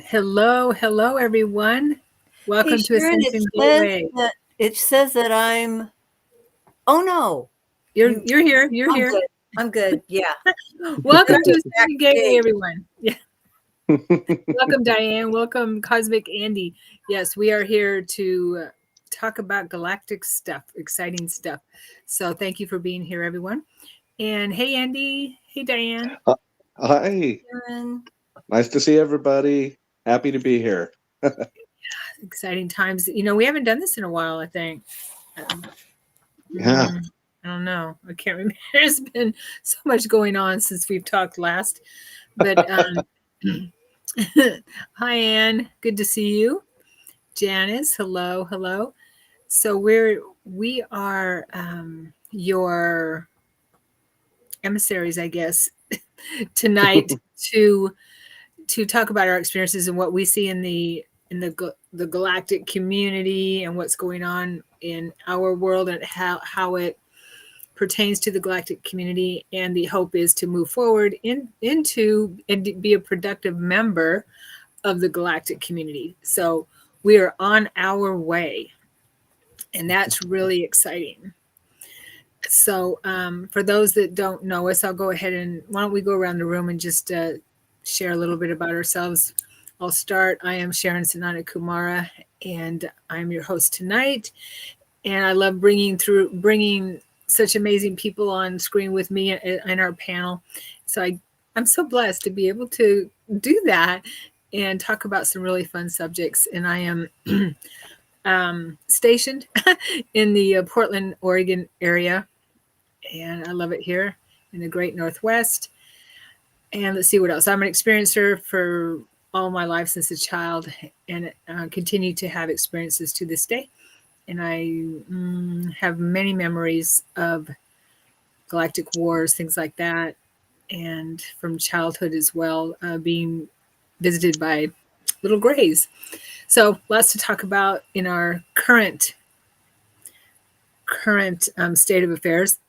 Hello, everyone. Hey Welcome to Sharon, Ascension Gateway. it says that I'm. Oh no, You're here. You're I'm here. good. I'm good. Yeah. Welcome Then to I'm Ascension Gateway, backstage. everyone. Yeah. Welcome, Diane. Welcome, Cosmic Andy. Yes, we are here to talk about galactic stuff, exciting stuff. So thank you for being here, everyone. And hey, Andy. Hey, Diane. Hi, Sharon. nice to see everybody. Happy to be here. Exciting times. We haven't done this in a while, I think. Yeah, I don't know. I can't remember. There's been so much going on since we've talked last. But hi, Anne. Good to see you. Janice, hello. So we are your emissaries, I guess, tonight to talk about our experiences and what we see in the galactic community and what's going on in our world and how it pertains to the galactic community. And the hope is to move forward into and be a productive member of the galactic community. So we are on our way, and that's really exciting. So for those that don't know us, I'll go ahead and why don't we go around the room and just share a little bit about ourselves. I'll start. I am Sharon Sananda Kumara, and I'm your host tonight. And I love bringing such amazing people on screen with me in our panel. So I'm so blessed to be able to do that and talk about some really fun subjects. And I am stationed in the Portland, Oregon area, and I love it here in the Great Northwest. And let's see what else. I'm an experiencer for all my life since a child, and continue to have experiences to this day. And I have many memories of galactic wars, things like that, and from childhood as well, being visited by little grays. So lots to talk about in our current state of affairs,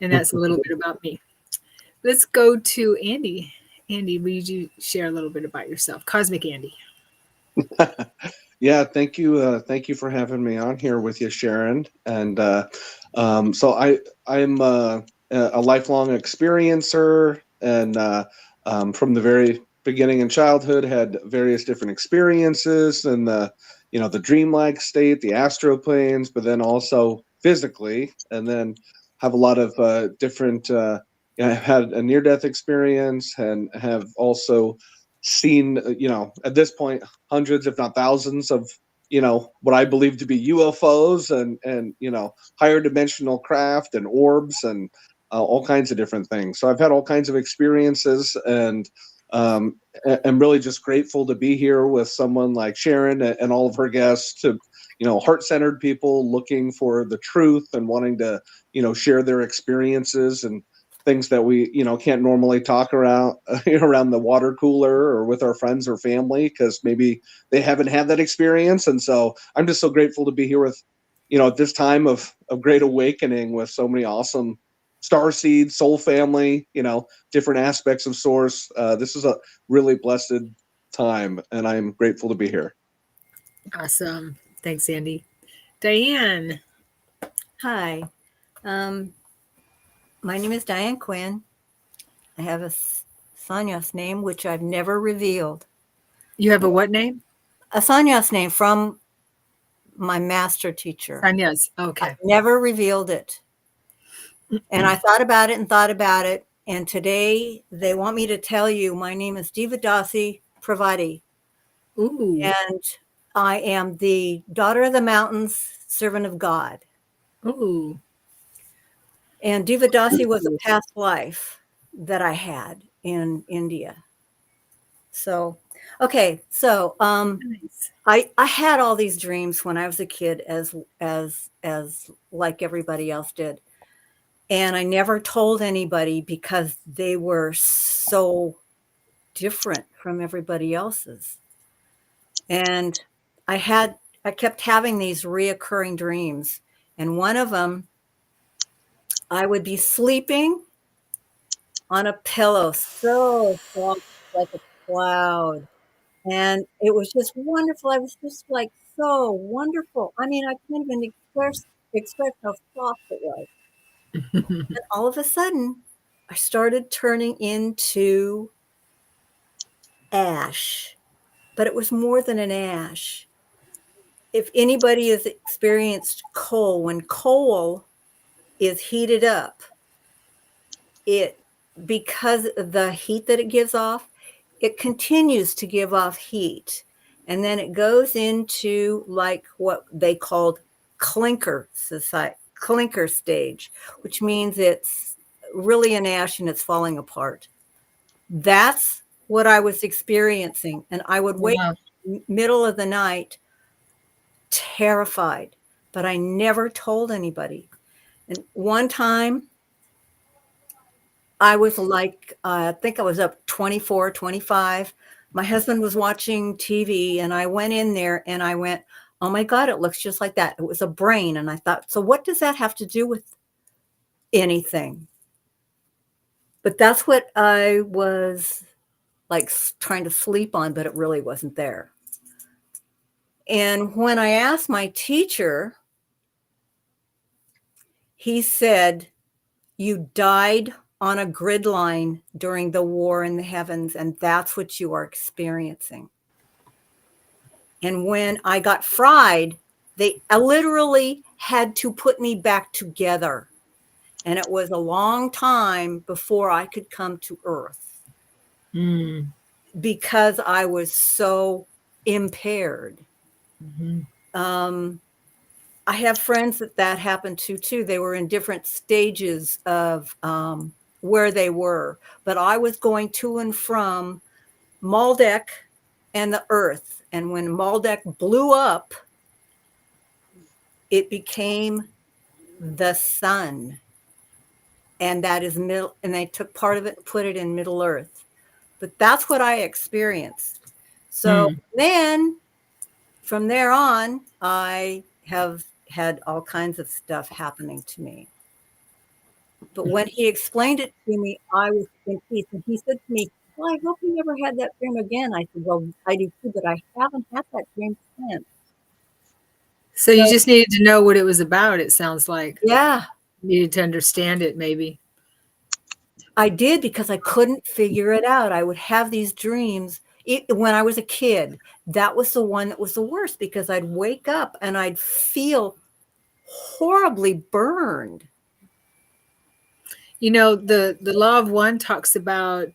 and that's a little bit about me. Let's go to Andy. Andy, would you share a little bit about yourself? Cosmic Andy. yeah. Thank you. Thank you for having me on here with you, Sharon. And so I'm a lifelong experiencer, and from the very beginning in childhood, had various different experiences, and the dreamlike state, the astral planes, but then also physically, and then have a lot of different. I had a near-death experience, and have also seen, at this point, hundreds, if not thousands, of what I believe to be UFOs, and higher dimensional craft and orbs, and all kinds of different things. So I've had all kinds of experiences, and I'm really just grateful to be here with someone like Sharon and all of her guests, to heart-centered people looking for the truth and wanting to share their experiences and things that we can't normally talk around around the water cooler or with our friends or family, because maybe they haven't had that experience. And so I'm just so grateful to be here with at this time of great awakening, with so many awesome starseed soul family, different aspects of source. This is a really blessed time, and I'm grateful to be here. Awesome. Thanks, Andy. Diane. Hi. My name is Diane Quinn. I have a sannyas name which I've never revealed. You have a what name? A sannyas name from my master teacher. Sannyas. Okay. I've never revealed it. And I thought about it. And today they want me to tell you my name is Devadasi Pravati. Ooh. And I am the daughter of the mountains, servant of God. Ooh. And Devadasi was a past life that I had in India. So, okay. So, Nice. I had all these dreams when I was a kid, as like everybody else did. And I never told anybody because they were so different from everybody else's. And I kept having these reoccurring dreams. And one of them, I would be sleeping on a pillow, so soft, like a cloud. And it was just wonderful. I was just like so wonderful. I mean, I can't even express how soft it was. And all of a sudden, I started turning into ash, but it was more than an ash. If anybody has experienced coal, when coal is heated up, because of the heat that it gives off, it continues to give off heat. And then it goes into like what they called clinker stage, which means it's really an ash and it's falling apart. That's what I was experiencing. And I would wake up in the middle of the night terrified, but I never told anybody. And one time I was like, I think I was up 24, 25. My husband was watching TV and I went in there and I went, oh my God, it looks just like that. It was a brain. And I thought, so what does that have to do with anything? But that's what I was like trying to sleep on, but it really wasn't there. And when I asked my teacher, he said, you died on a grid line during the war in the heavens, and that's what you are experiencing. And when I got fried, they literally had to put me back together. And it was a long time before I could come to Earth because I was so impaired. I have friends that happened to too. They were in different stages of where they were, but I was going to and from Maldek and the Earth. And when Maldek blew up, it became the sun. And that is middle, and they took part of it and put it in Middle Earth. But that's what I experienced. So then from there on, I have had all kinds of stuff happening to me. But when he explained it to me, I was in peace. And he said to me, well, I hope you never had that dream again. I said, well, I do too, but I haven't had that dream since. So you just needed to know what it was about, it sounds like. Yeah. You needed to understand it, maybe. I did, because I couldn't figure it out. I would have these dreams. When I was a kid, that was the one that was the worst, because I'd wake up and I'd feel horribly burned. You know, the Law of One talks about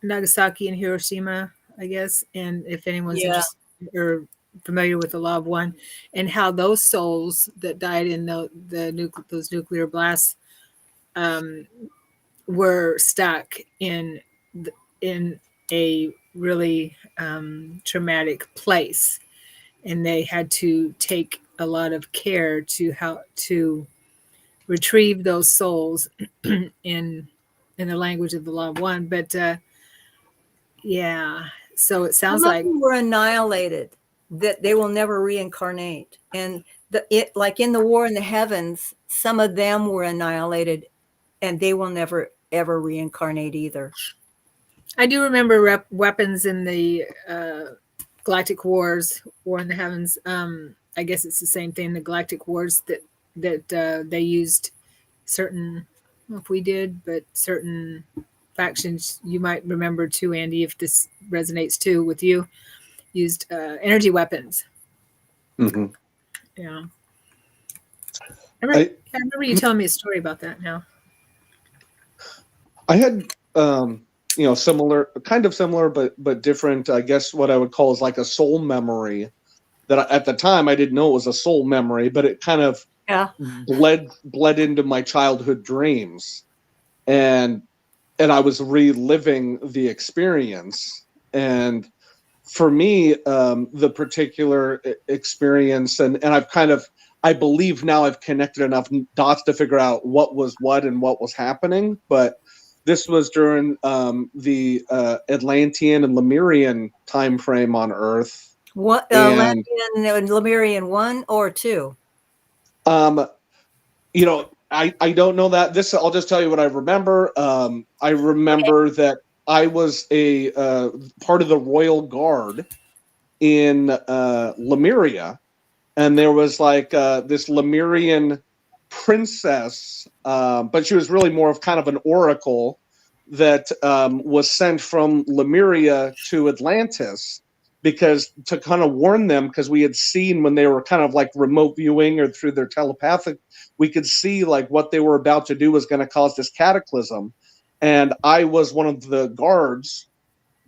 Nagasaki and Hiroshima, I guess, and if anyone's interested or familiar with the Law of One, and how those souls that died in those nuclear blasts were stuck in a really traumatic place, and they had to take a lot of care to retrieve those souls in the language of the Law of One. But yeah, so it sounds Some like of them were annihilated, that they will never reincarnate. And like in the War in the Heavens, some of them were annihilated and they will never ever reincarnate either. I do remember weapons in the Galactic Wars, War in the Heavens. I guess it's the same thing. The Galactic Wars that they used certain, I don't know if we did, but certain factions. You might remember too, Andy, if this resonates too with you. Used energy weapons. Mm-hmm. Yeah. I remember you telling me a story about that now. I had kind of similar, but different. I guess what I would call is like a soul memory that at the time I didn't know it was a soul memory, but it kind of bled into my childhood dreams, and I was reliving the experience. And for me, the particular experience, and I believe now I've connected enough dots to figure out what was what and what was happening, but this was during the Atlantean and Lemurian time frame on Earth. What Atlantean and Lemurian 1 or 2? I don't know that. I'll just tell you what I remember. I remember that I was a part of the Royal Guard in Lemuria, and there was like this Lemurian princess, but she was really more of kind of an oracle that was sent from Lemuria to Atlantis because to kind of warn them, because we had seen when they were kind of like remote viewing or through their telepathic, we could see like what they were about to do was going to cause this cataclysm. And I was one of the guards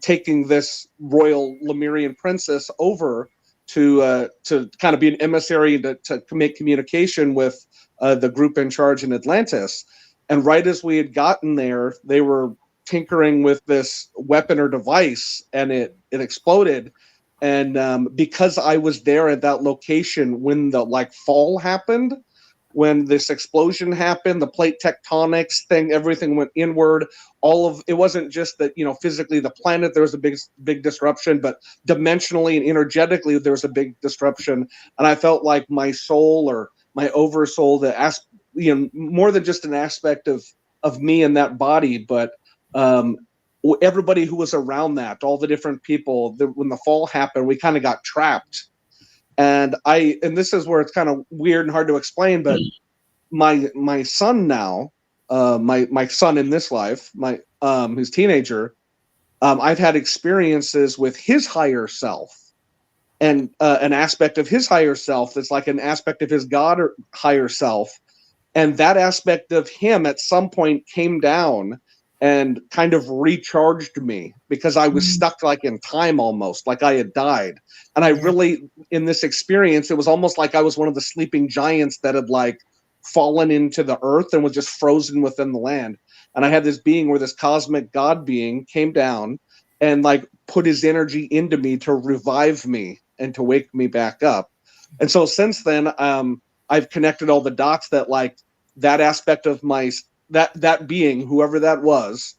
taking this royal Lemurian princess over to kind of be an emissary to make communication with the group in charge in Atlantis. And right as we had gotten there, they were tinkering with this weapon or device, and it exploded. And because I was there at that location when the like fall happened, when this explosion happened, the plate tectonics thing, everything went inward. All of it wasn't just that, physically the planet, there was a big disruption, but dimensionally and energetically there was a big disruption. And I felt like my soul or my oversoul, more than just an aspect of me in that body, but everybody who was around that, all the different people, when the fall happened, we kind of got trapped. And this is where it's kind of weird and hard to explain, but my son now, my son in this life, his teenager, I've had experiences with his higher self, and an aspect of his higher self that's like an aspect of his God or higher self, and that aspect of him at some point came down and kind of recharged me because I was stuck like in time, almost like I had died. And I really, in this experience, it was almost like I was one of the sleeping giants that had like fallen into the earth and was just frozen within the land. And I had this being, where this cosmic God being came down and like put his energy into me to revive me and to wake me back up. And so since then, I've connected all the dots that like that aspect of that being, whoever that was,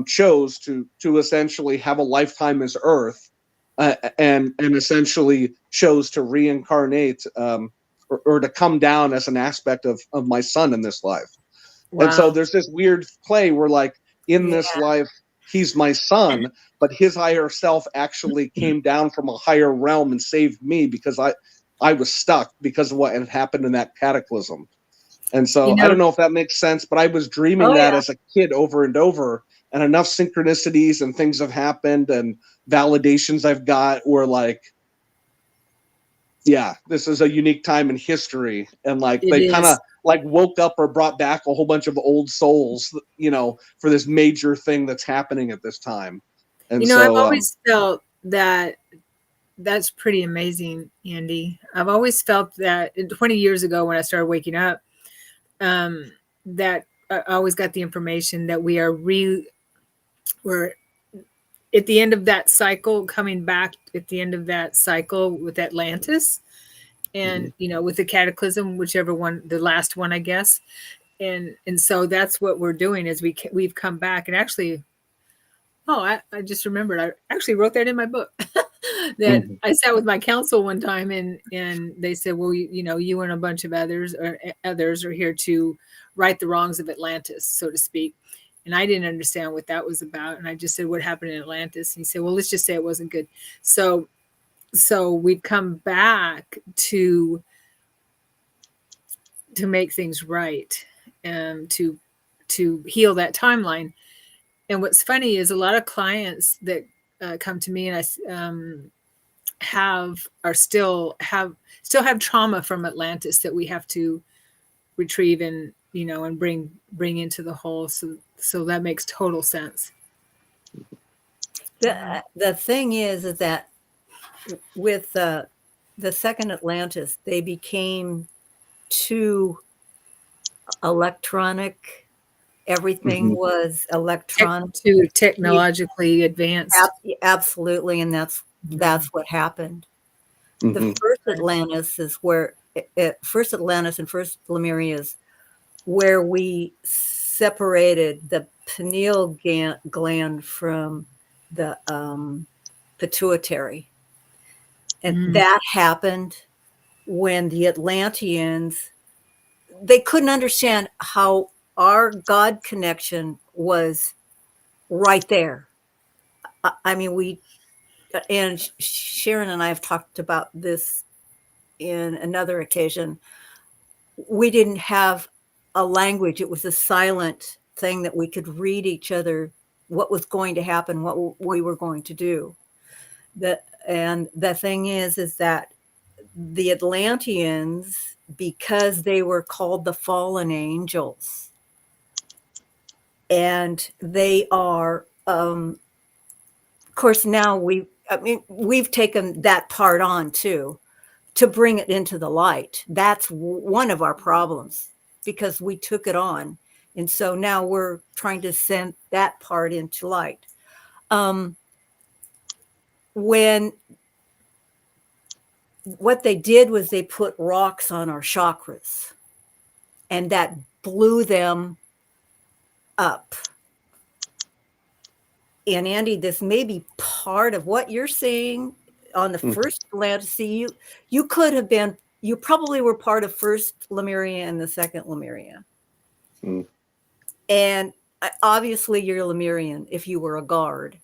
chose to essentially have a lifetime as Earth, and essentially chose to reincarnate, or to come down as an aspect of my son in this life. Wow. And so there's this weird play where like in this life, he's my son, but his higher self actually came down from a higher realm and saved me because I was stuck because of what had happened in that cataclysm. And so I don't know if that makes sense, but I was dreaming that as a kid over and over, and enough synchronicities and things have happened and validations I've got were like, yeah, this is a unique time in history. And like they kind of like woke up or brought back a whole bunch of old souls, for this major thing that's happening at this time. And so I've always felt that that's pretty amazing, Andy. I've always felt that 20 years ago when I started waking up, that I always got the information that we're at the end of that cycle, coming back at the end of that cycle with Atlantis, and with the cataclysm, whichever one, the last one, I guess. And so that's what we're doing, is we've come back. And actually, I just remembered, I actually wrote that in my book. That I sat with my counsel one time, and they said, well, you and a bunch of others are here to right the wrongs of Atlantis, so to speak. And I didn't understand what that was about. And I just said, what happened in Atlantis? And he said, well, let's just say it wasn't good. So we've come back to make things right, and to heal that timeline. And what's funny is a lot of clients that come to me, and I still have trauma from Atlantis that we have to retrieve and and bring into the whole. So that makes total sense. The thing is that with the second Atlantis, they became too electronic. Everything was electronic, too technologically advanced. Absolutely, and that's what happened. The first Atlantis is where first Atlantis and first Lemuria is where we separated the pineal gland from the pituitary, and that happened when the Atlanteans, they couldn't understand how our God connection was right there. I mean, and Sharon and I have talked about this in another occasion. We didn't have a language. It was a silent thing that we could read each other what was going to happen, what we were going to do. And the thing is that the Atlanteans, because they were called the fallen angels, and they are, of course, now we've taken that part on too, to bring it into the light. That's one of our problems, because we took it on. And so now we're trying to send that part into light. When what they did was they put rocks on our chakras, and that blew them up. And Andy, this may be part of what you're seeing on the first Atlantis. You could have been, you probably were part of first Lemuria and the second Lemuria. And obviously you're Lemurian if you were a guard.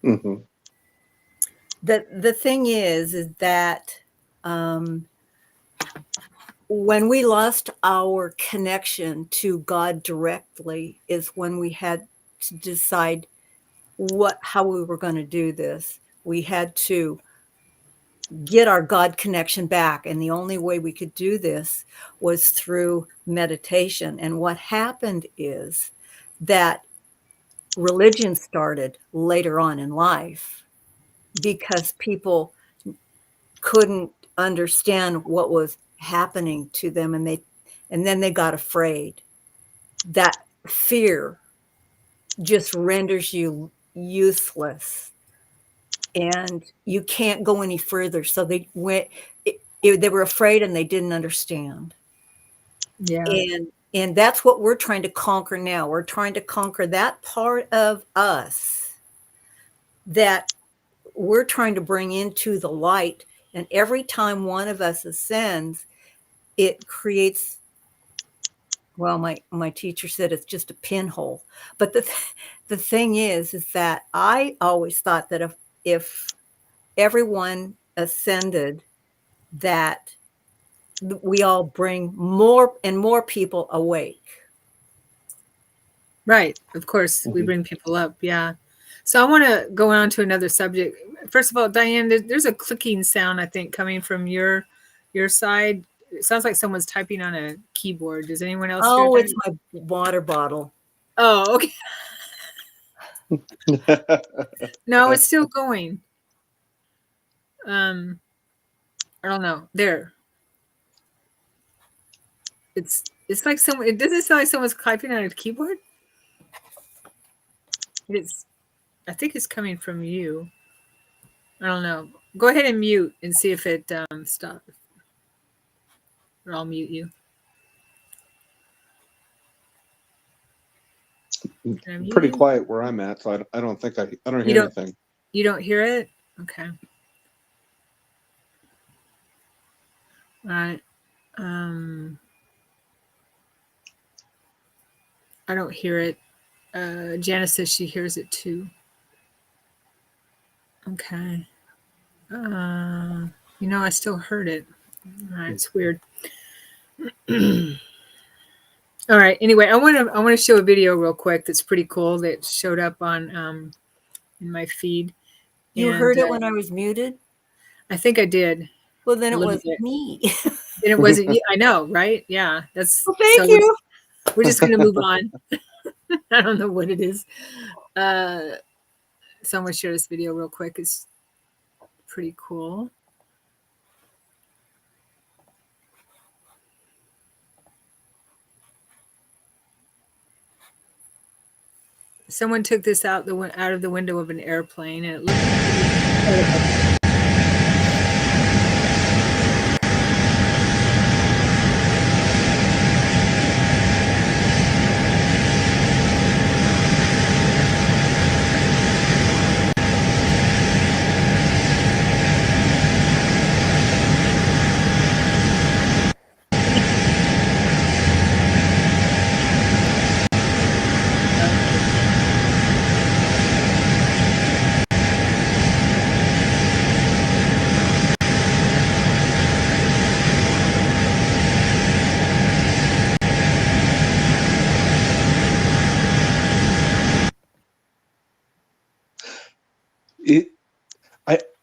Mm-hmm. The thing is that when we lost our connection to God directly is when we had to decide how we were going to do this. We had to get our God connection back. And the only way we could do this was through meditation. And what happened is that religion started later on in life because people couldn't understand what was happening to them, and then they got afraid. That fear just renders you useless, and you can't go any further. So they were afraid, and they didn't understand. Yeah. And that's what we're trying to conquer now. We're trying to conquer that part of us that we're trying to bring into the light. And every time one of us ascends, it creates, well, my teacher said it's just a pinhole. But the thing is that I always thought that if everyone ascended, that we all bring more and more people awake. Right. Of course, we bring people up. Yeah. So I want to go on to another subject. First of all, Diane, there's a clicking sound, I think, coming from your side. It sounds like someone's typing on a keyboard. Does anyone else hear that? It's my water bottle. Oh, okay. No, it's still going. I don't know. There. It's like someone. It doesn't sound like someone's typing on a keyboard. I think it's coming from you. I don't know. Go ahead and mute and see if it stops. Or I'll mute you. Pretty quiet where I'm at, so I don't think I don't hear anything. You don't hear it? Okay. All right. I don't hear it. Janice says she hears it too. Okay. I still heard it. All right, it's weird. All right. Anyway, I want to show a video real quick that's pretty cool that showed up on in my feed. You heard it when I was muted? I think I did. Well, then it wasn't me. And it wasn't you. I know, right? Yeah. That's well, thank you. We're just going to move on. I don't know what it is. Someone share this video real quick. It's pretty cool. Someone took this out of the window of an airplane, and it looked incredible.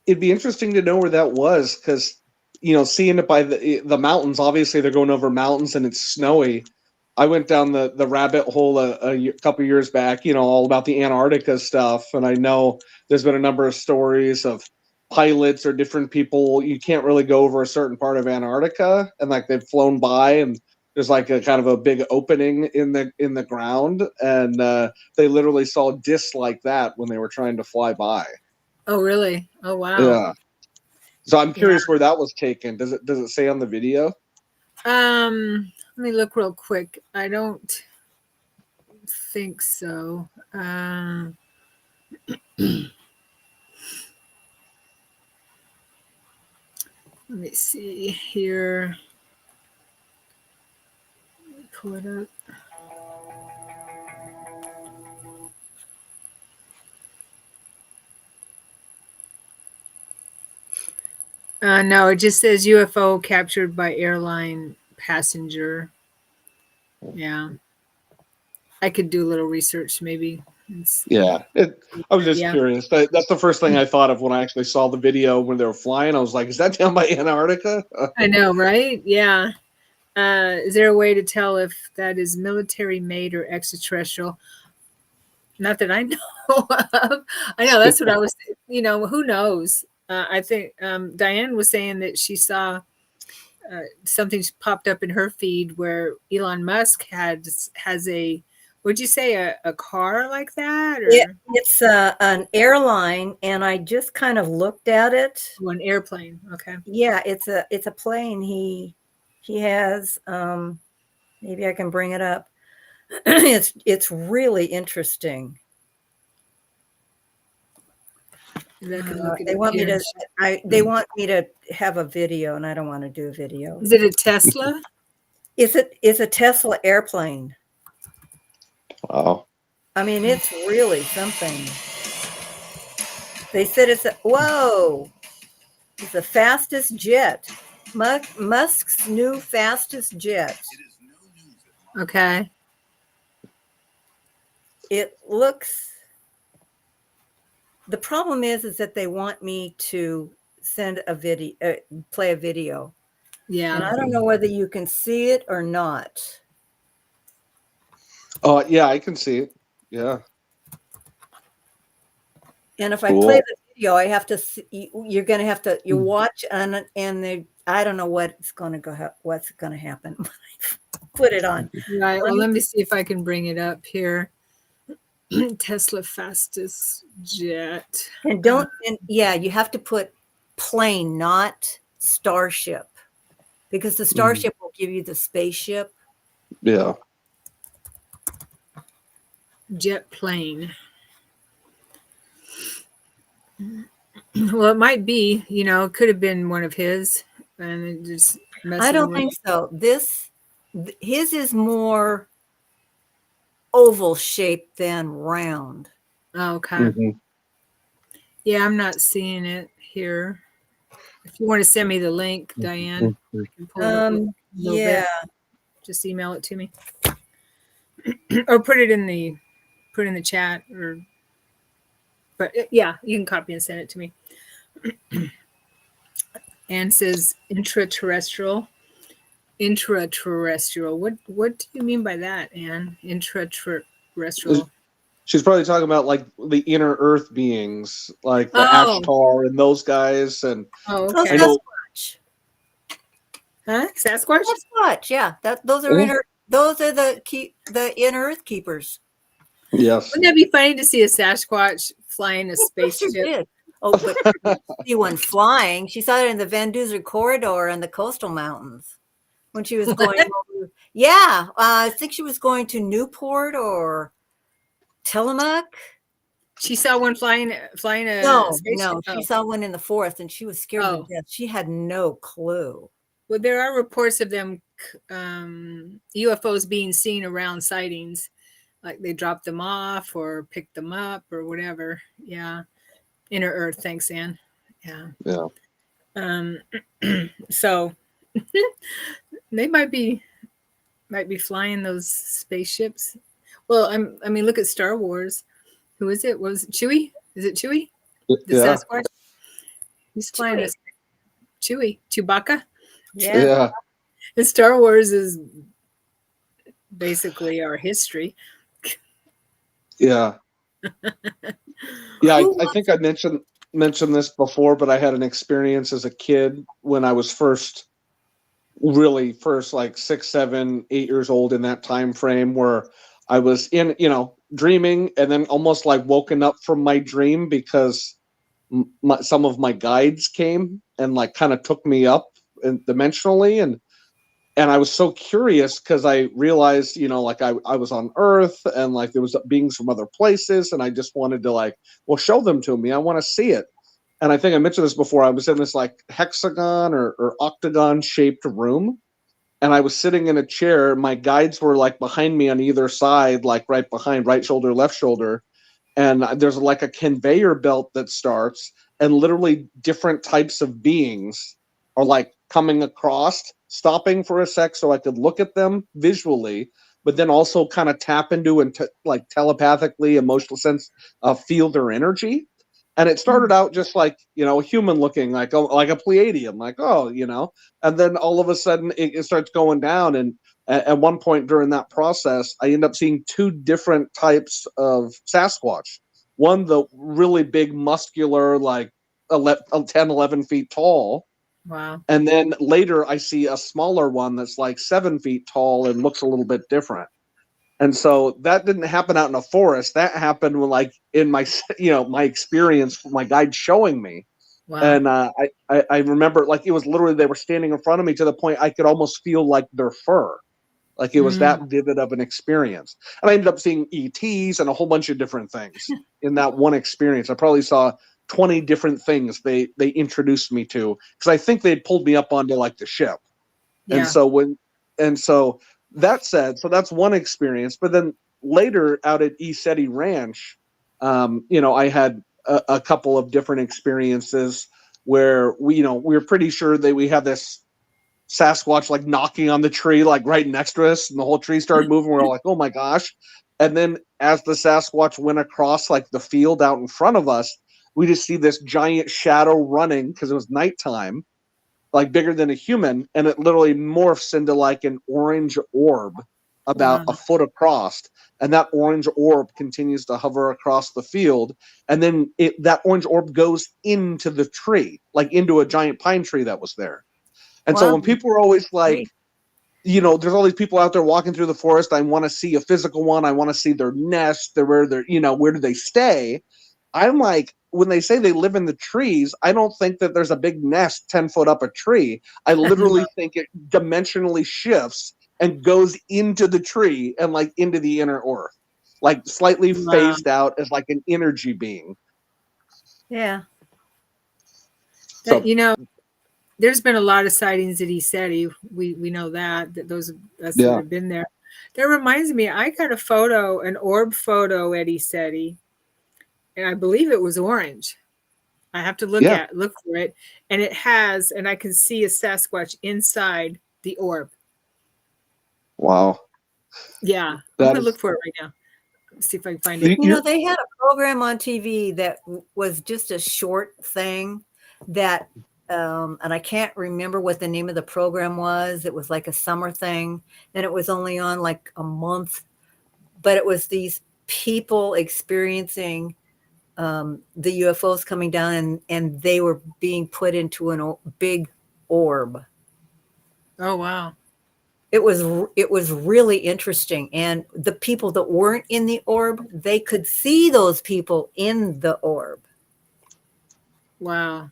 it'd be interesting to know where that was, because seeing it by the mountains. Obviously, they're going over mountains and it's snowy. I went down the rabbit hole a couple years back, all about the Antarctica stuff, and I know there's been a number of stories of pilots or different people. You can't really go over a certain part of Antarctica, and like they've flown by, and there's like a kind of a big opening in the ground, and they literally saw discs like that when they were trying to fly by. Oh, really? Oh, wow. Yeah. So I'm curious where that was taken. Does it say on the video? Let me look real quick. I don't think so. Let me see here. Let me pull it up. No, it just says UFO captured by airline passenger. Yeah. I could do a little research maybe. Yeah. I was just curious. That's the first thing I thought of when I actually saw the video when they were flying. I was like, is that down by Antarctica? I know, right? Yeah. Is there a way to tell if that is military made or extraterrestrial? Not that I know of. I know that's what I was, who knows? I think Diane was saying that she saw something popped up in her feed where Elon Musk has a, would you say a car like that? Or? It's an airline, and I just kind of looked at it. Oh, an airplane. Okay. Yeah, it's a plane. He has. Maybe I can bring it up. It's really interesting. They want me to. They want me to have a video, and I don't want to do a video. Is it a Tesla? It's a Tesla airplane. Wow. I mean, it's really something. They said it's the fastest jet. Musk's new fastest jet. Okay. It looks. The problem is that they want me to send a video, play a video. Yeah. And I don't know whether you can see it or not. Oh, yeah, I can see it. Yeah. And if I play the video, I have to see, you're going to have to, you watch and I don't know what's going to happen. Put it on. Right. Well, let me see if I can bring it up here. Tesla fastest jet. And you have to put plane, not starship, because the starship will give you the spaceship. Yeah. Jet plane. Well, it might be, it could have been one of his, and it just. I don't think so. His is more oval shaped than round. Oh, okay. Yeah, I'm not seeing it here. If you want to send me the link, Diane, I can pull it up a little bit. Just email it to me, or put it in the chat, but yeah, you can copy and send it to me. Anne says intraterrestrial. Intraterrestrial. What do you mean by that, Anne? Intraterrestrial. She's probably talking about like the inner Earth beings, like the Ashtar and those guys. And okay. Sasquatch. Huh? Sasquatch? Sasquatch. Yeah, those are the inner Earth keepers. Yes. Wouldn't that be funny to see a Sasquatch flying a spaceship? Oh, but see one flying. She saw it in the Van Duzer corridor in the coastal mountains when she was going over. Yeah, I think she was going to Newport or Tillamook. She saw one flying a spaceship? No, she saw one in the forest, and she was scared to death. She had no clue. Well, there are reports of them UFOs being seen around sightings, like they dropped them off or picked them up or whatever. Yeah, inner Earth. Thanks, Anne. Yeah. So they might be flying those spaceships. Well, I mean, look at Star Wars. Who is it? Was it Chewie? Is it Chewie? The Sasquatch? He's flying us. Chewbacca. Yeah. And Star Wars is basically our history. Yeah. Yeah, I think I mentioned this before, but I had an experience as a kid when I was first like 6, 7, 8 years old, in that time frame, where I was in, dreaming, and then almost like woken up from my dream because some of my guides came and like kind of took me up dimensionally, and I was so curious because I realized, like I was on Earth, and like there was beings from other places, and I just wanted to like, well, show them to me. I want to see it. And I think I mentioned this before. I was in this like hexagon or octagon shaped room, and I was sitting in a chair. My guides were like behind me on either side, like right behind, right shoulder, left shoulder. And there's like a conveyor belt that starts, and literally different types of beings are like coming across, stopping for a sec so I could look at them visually, but then also kind of tap into and like telepathically, emotional sense, feel their energy. And it started out just like, a human looking like a Pleiadian, like, oh, and then all of a sudden it starts going down. And at one point during that process, I end up seeing two different types of Sasquatch. One, the really big, muscular, like 10, 11 feet tall. Wow. And then later I see a smaller one that's like 7 feet tall and looks a little bit different. And so that didn't happen out in a forest. That happened when, like, in my, my experience, my guide showing me. Wow. And I remember, like, it was literally, they were standing in front of me to the point I could almost feel like their fur. Like it was that vivid of an experience. And I ended up seeing ETs and a whole bunch of different things in that one experience. I probably saw 20 different things they introduced me to, because I think they'd pulled me up onto like the ship. Yeah. And so that said, so that's one experience. But then later out at ESETI Ranch, I had a couple of different experiences where we were pretty sure that we had this Sasquatch like knocking on the tree, like right next to us, and the whole tree started moving. We're all like, oh my gosh. And then as the Sasquatch went across like the field out in front of us, we just see this giant shadow running, because it was nighttime, like bigger than a human, and it literally morphs into like an orange orb about a foot across. And that orange orb continues to hover across the field, and then that orange orb goes into the tree, like into a giant pine tree that was there. And so when people are always like, there's all these people out there walking through the forest, I want to see a physical one, I want to see their nest, where do they stay? I'm like, when they say they live in the trees, I don't think that there's a big nest 10 foot up a tree. I literally think it dimensionally shifts and goes into the tree and like into the inner earth, like slightly phased out as like an energy being. Yeah. So, there's been a lot of sightings at ESETI. We know that those that have been there. That reminds me, I got a photo, an orb photo at ESETI, and I believe it was orange. I have to look for it, and it has, and I can see a Sasquatch inside the orb. Wow. Yeah, I'm gonna look for it right now. See if I can find it. They had a program on TV that was just a short thing that. And I can't remember what the name of the program was. It was like a summer thing, and it was only on like a month, but it was these people experiencing the UFOs coming down, and they were being put into a big orb. Oh, wow. It was really interesting. And the people that weren't in the orb, they could see those people in the orb. Wow.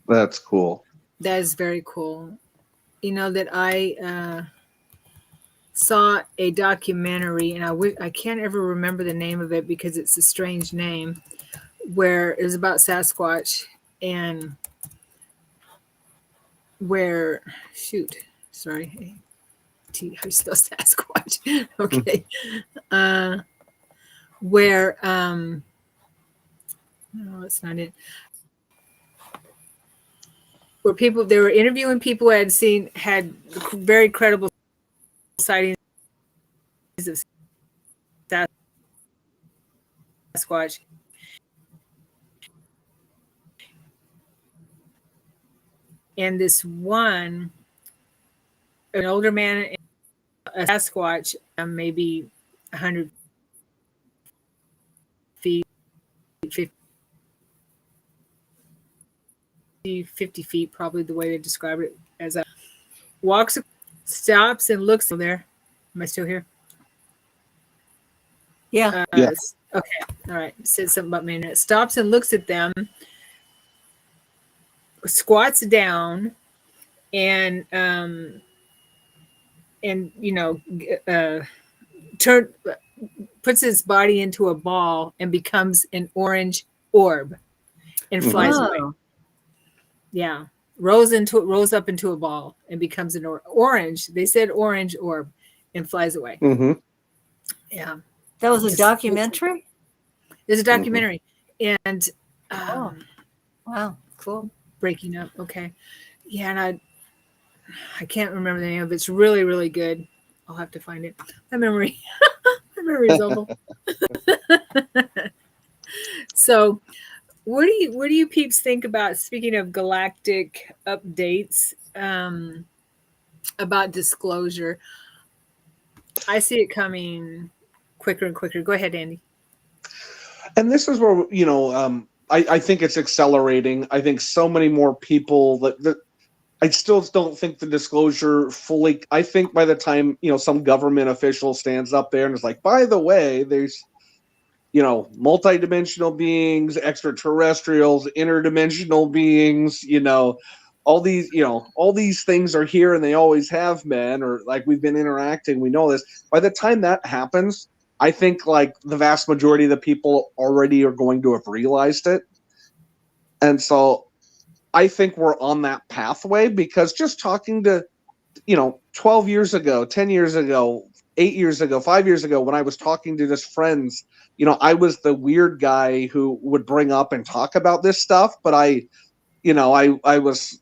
That's cool. That is very cool. That I saw a documentary, and I can't ever remember the name of it because it's a strange name, where it was about Sasquatch, and where, sorry, how do you spell Sasquatch? Okay. Where, no, that's not it. Where they were interviewing people who had very credible sightings of Sasquatch. and this one, an older man, a Sasquatch, maybe 100 feet, 50 feet, probably the way they describe it, as a walks, stops and looks there. Am I still here? Yeah. Yeah. Okay. All right. It said something about me. Stops and looks at them, squats down, and turn puts his body into a ball and becomes an orange orb and flies away. Oh, Yeah. Rolls up into a ball and becomes an orange. They said orange orb and flies away. Mm-hmm. Yeah. that was a documentary? There's a documentary. And Oh, wow. Cool. breaking up. Okay. Yeah, and I can't remember the name of it. It's really, really good. I'll have to find it. My memory is awful. So what do you peeps think about, speaking of galactic updates, about disclosure? I see it coming quicker and quicker. Go ahead, Andy. And this is where, I think it's accelerating. I think so many more people that I still don't think the disclosure fully. I think by the time, some government official stands up there and is like, by the way, there's, multidimensional beings, extraterrestrials, interdimensional beings, all these things are here and they always have been, or like we've been interacting. We know this. By the time that happens, I think like the vast majority of the people already are going to have realized it. And so I think we're on that pathway, because just talking to, 12 years ago, 10 years ago, 8 years ago, 5 years ago, when I was talking to just friends, I was the weird guy who would bring up and talk about this stuff. But I was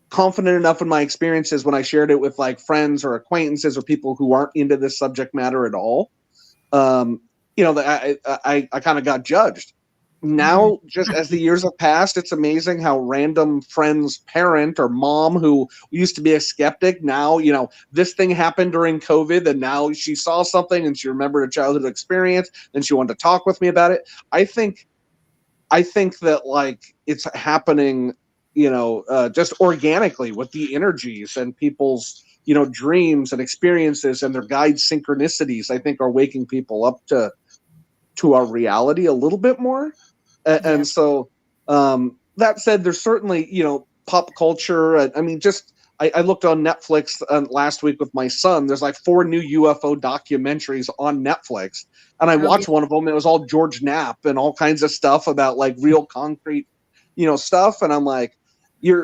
confident enough in my experiences when I shared it with like friends or acquaintances or people who aren't into this subject matter at all. That I kind of got judged. Now, just as the years have passed, it's amazing how random friend's parent or mom who used to be a skeptic, now, this thing happened during COVID and now she saw something and she remembered a childhood experience and she wanted to talk with me about it. I think that like it's happening, just organically with the energies and people's, dreams and experiences and their guide synchronicities. I think are waking people up to our reality a little bit more. And so, that said, there's certainly, pop culture. I mean, I looked on Netflix last week with my son. There's like 4 new UFO documentaries on Netflix. And I watched one of them. It was all George Knapp and all kinds of stuff about like real concrete, stuff. And I'm like,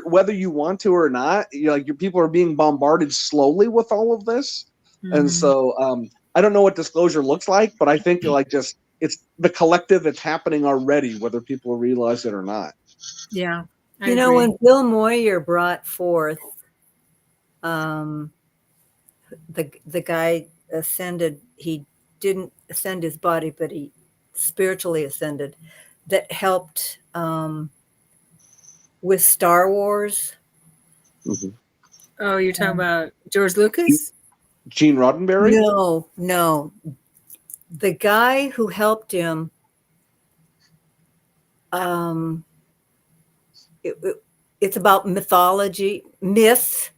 whether you want to or not, your people are being bombarded slowly with all of this. And so, I don't know what disclosure looks like, but I think like it's the collective. It's happening already, whether people realize it or not. Yeah. I agree. When Bill Moyer brought forth, the guy ascended, he didn't ascend his body, but he spiritually ascended, that helped with Star Wars. Mm-hmm. Oh, you're talking about George Lucas? Gene Roddenberry? No. The guy who helped him, it's about mythology, myths.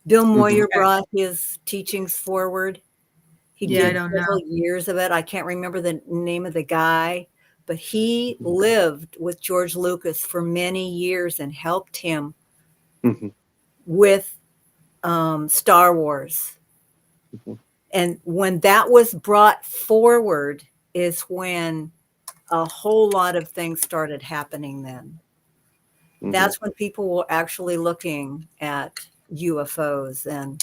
Bill Moyer brought his teachings forward. He did several years of it. I can't remember the name of the guy, but he lived with George Lucas for many years and helped him with Star Wars. And when that was brought forward is when a whole lot of things started happening then. That's when people were actually looking at UFOs and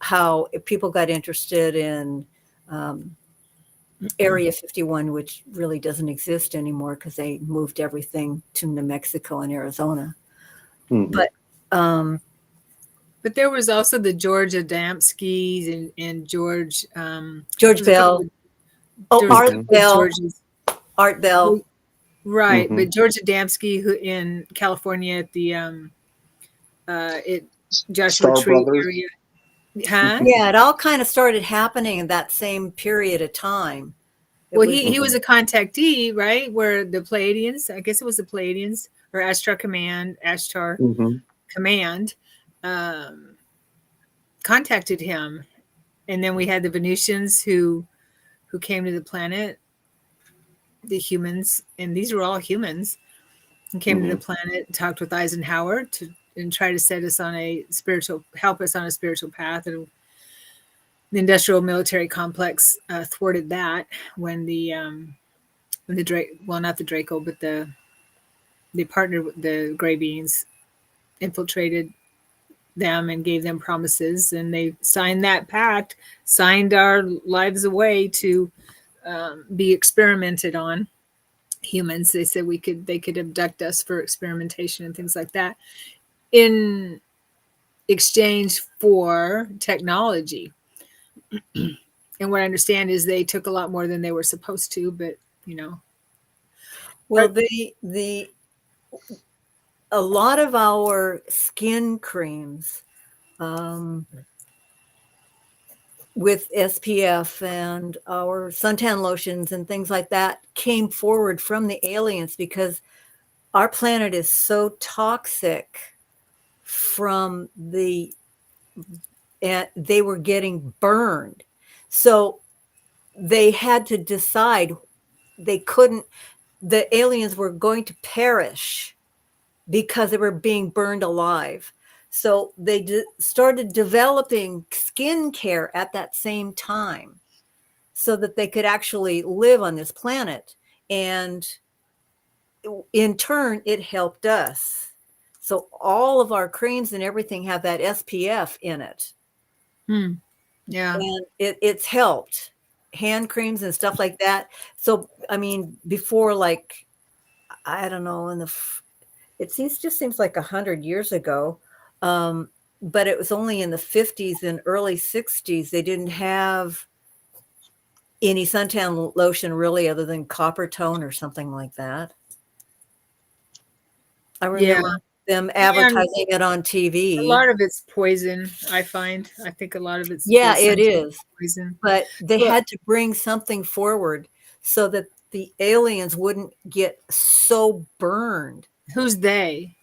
how people got interested in Area 51, which really doesn't exist anymore because they moved everything to New Mexico and Arizona. But there was also the George Adamskis and George Bell. Art Bell. Art Bell. Right. But George Adamski, who in California at the Joshua Star Tree Brothers. area. Huh? Yeah, it all kind of started happening in that same period of time. It Well, was he was a contactee, right? Where the Pleiadians, I guess it was the Pleiadians or Ashtar Mhm. Command, um, contacted him, and then we had the Venusians who came to the planet, the humans, and these were all humans, and came to the Mhm. planet, talked with Eisenhower and try to set us on a help us on a spiritual path. And the industrial military complex thwarted that when the Drake, well, not the Draco, but they partnered with the Gray Beans, infiltrated them and gave them promises, and they signed that pact, signed our lives away to be experimented on humans. They said they could abduct us for experimentation and things like that in exchange for technology. And what I understand is they took a lot more than they were supposed to, but you know, well, the a lot of our skin creams with SPF and our suntan lotions and things like that came forward from the aliens because our planet is so toxic from and they were getting burned. So they had to decide the aliens were going to perish because they were being burned alive. So they started developing skincare at that same time so that they could actually live on this planet. And in turn, it helped us. So all of our creams and everything have that SPF in it. Yeah. And it's helped hand creams and stuff like that. So, I mean, before, like, I don't know, just seems like 100 years ago. But it was only in the 50s and early 60s. They didn't have any suntan lotion really other than copper tone or something like that. I Yeah. remember them And advertising it on a TV. lot of it's poison, I find. I think a lot of it's Yeah, the it is. poison. But they But had to bring something forward so that the aliens wouldn't get so burned. who's they?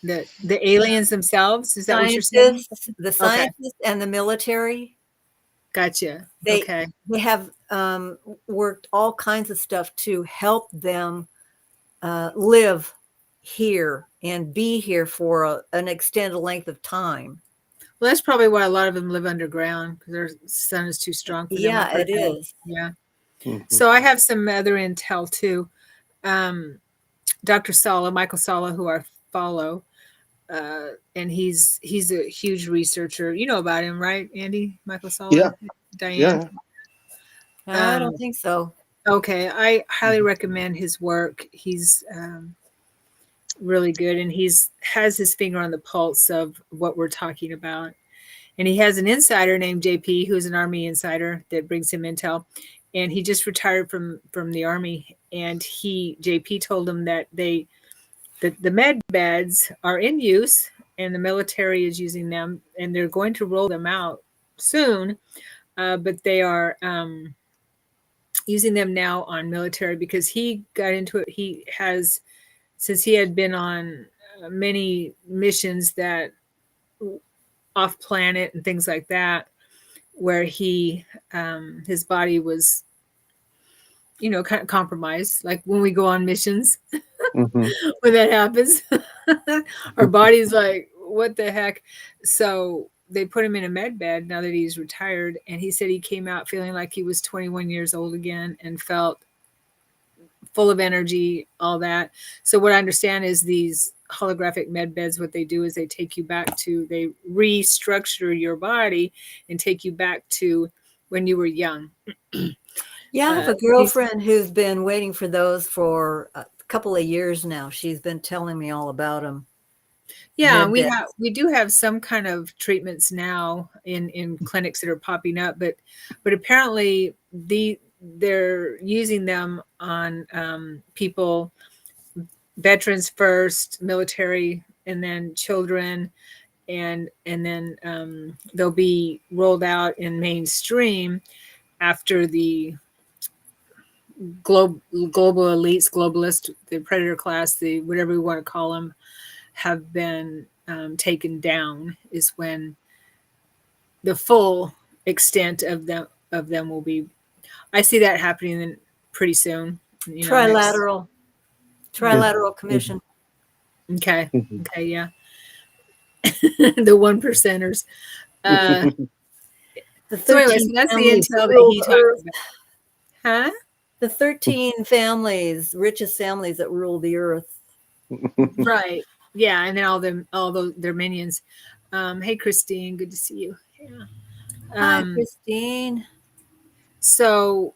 The aliens themselves? Is that what you're saying? The Okay, scientists and the military, gotcha. they Okay. they have worked all kinds of stuff to help them live here and be here for an extended length of time. Well, that's probably why a lot of them live underground because their sun is too strong for them. I've Yeah, heard it that. is. Yeah. Mhm. So I have some other intel too. Um, Dr. Sala, Michael Sala, who I follow, and he's a huge researcher. You know about him, right, Andy? Michael Yeah. Sala, Diane. Yeah. I Um, don't think so. okay, I highly recommend his work. He's really good, and he's has his finger on the pulse of what we're talking about. And he has an insider named JP, who's an Army insider that brings him intel. And he just retired from the Army, and JP told him that the med beds are in use, and the military is using them, and they're going to roll them out soon. But they are using them now on military because he got into it. He has, since he had been on many missions that off planet and things like that, where his body was, kind of compromised. Like when we go on missions, Mhm. when that happens, our body's like, what the heck? So they put him in a med bed now that he's retired. And he said he came out feeling like he was 21 years old again and felt full of energy, all that. So what I understand is these holographic med beds, what they do is they restructure your body and take you back to when you were young. Yeah, I have a girlfriend who's been waiting for those for a couple of years now. She's been telling me all about them. Yeah, we do have some kind of treatments now in clinics that are popping up, but apparently they're using them on people, veterans first, military and then children, and then they'll be rolled out in mainstream after the global elites, globalist, the predator class, the whatever we want to call them, have been taken down. Is when the full extent of them will be. I see that happening pretty soon. You know, trilateral commission. Okay. Okay. Yeah. The 1%ers. The So anyway, 13 so that's the families intel that rule he the talked earth. about. Huh? The 13 families, richest families that rule the earth. Right. Yeah, and then all their minions. Hey, Christine, good to see you. Yeah. Hi, Christine. So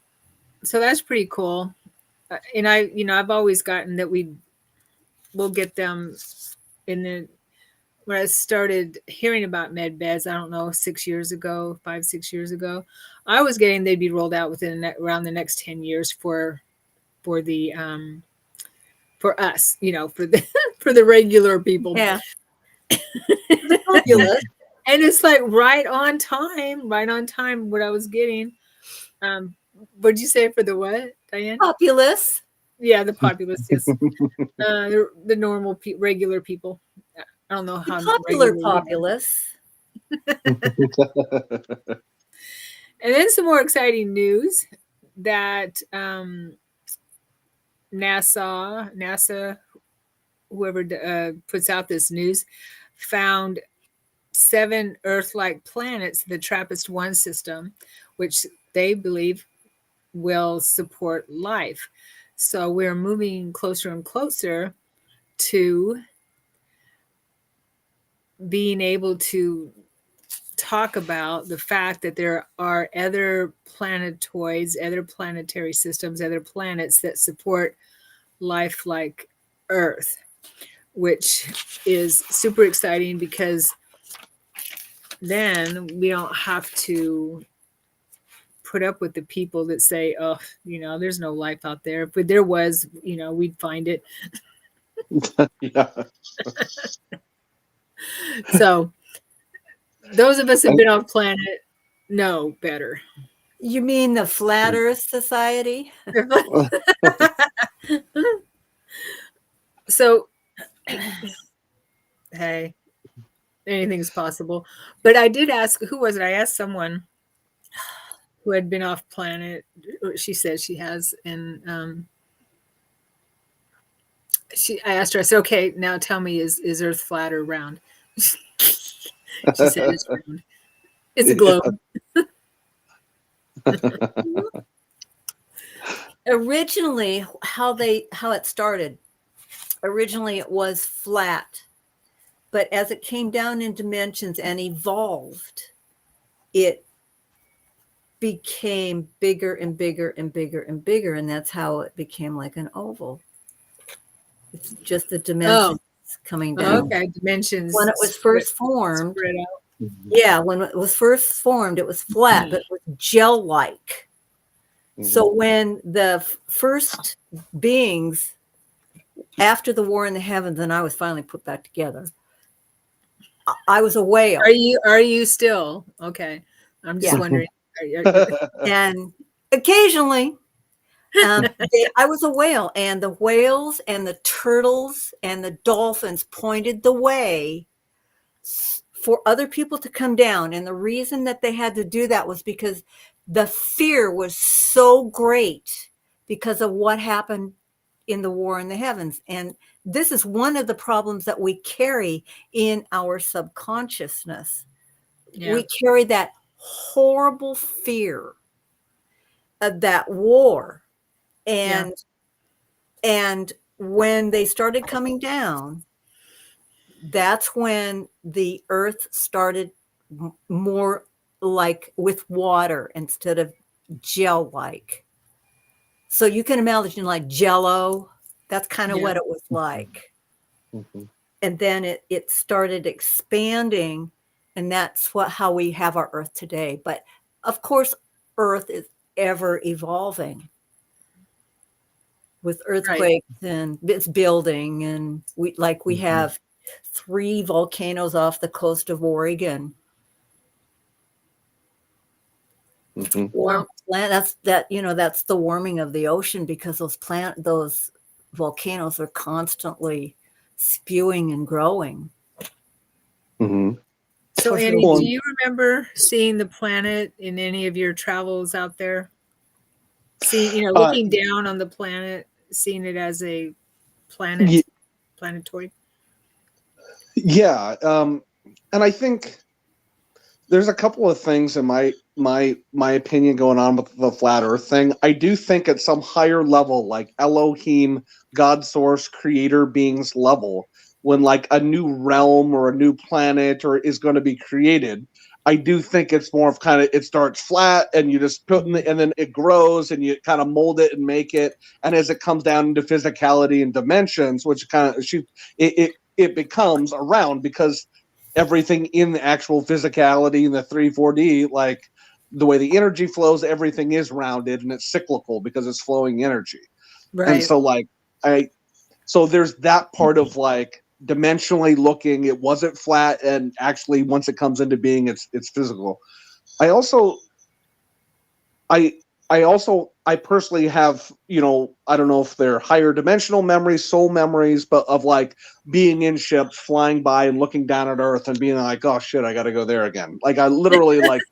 that's pretty cool. And I've always gotten that we'll get them in the when I started hearing about med beds, I don't know, 6 years ago, 5-6 years ago, I was getting they'd be rolled out within around the next 10 years for the for us, for the for the regular people. Yeah. The populace. And it's like right on time what I was getting. What'd you say for the what, Diane? Populace. Yeah, the populace, yes. The normal regular people. I don't know how Popular populace. And then some more exciting news that NASA, whoever puts out this news, found 7 Earth-like planets, the TRAPPIST-1 system, which they believe will support life. So we're moving closer and closer to being able to talk about the fact that there are other planetoids, other planetary systems, other planets that support life like Earth, which is super exciting because then we don't have to put up with the people that say, oh, there's no life out there. But there was, we'd find it. Yeah. So those of us who've been off planet know better. You mean the Flat Earth Society? So, hey, anything's possible. But I did ask, who was it? I asked someone who had been off planet. She said she has, and I asked her. I said, "Okay, now tell me, is Earth flat or round?" She said it's round. It's a globe. Originally, how it started. Originally, it was flat, but as it came down in dimensions and evolved, it became bigger and bigger and bigger and bigger, and that's how it became like an oval. It's just the dimensions coming down. Okay, dimensions. When it was first formed, spread out. yeah, when it was first formed, it was flat, but it was gel-like. So when the first beings, after the war in the heavens, and I was finally put back together, I was a whale. Are you still? Okay. I'm just wondering. And occasionally, I was a whale, and the whales and the turtles and the dolphins pointed the way for other people to come down. And the reason that they had to do that was because the fear was so great because of what happened in the war in the heavens. And this is one of the problems that we carry in our subconsciousness. Yeah. We carry that horrible fear of that war. And when they started coming down, that's when the earth started more like with water instead of gel-like. So you can imagine like Jell-O. That's kind of what it was like. And then it started expanding, and that's how we have our earth today. But of course, earth is ever evolving with earthquakes and it's building, and we have 3 volcanoes off the coast of Oregon. Mm-hmm. That's the warming of the ocean, because those volcanoes are constantly spewing and growing. Mm-hmm. So, Course, Annie, Well, do you remember seeing the planet in any of your travels out there? Looking down on the planet, seeing it as a planetoid? Yeah. And I think there's a couple of things in my opinion going on with the flat earth thing. I do think at some higher level, like Elohim, God source, creator beings level, when like a new realm or a new planet or is going to be created, I do think it's more of kind of, it starts flat and you just put in and then it grows and you kind of mold it and make it. And as it comes down into physicality and dimensions, which kind of it becomes a round, because everything in the actual physicality in the 3-4D, like the way the energy flows, everything is rounded and it's cyclical because it's flowing energy. Right. And so like so there's that part of like dimensionally looking, it wasn't flat, and actually once it comes into being, it's physical. I personally have, I don't know if they're higher dimensional memories, soul memories, but of like being in ships, flying by and looking down at Earth and being like, oh shit, I got to go there again. Like I literally like,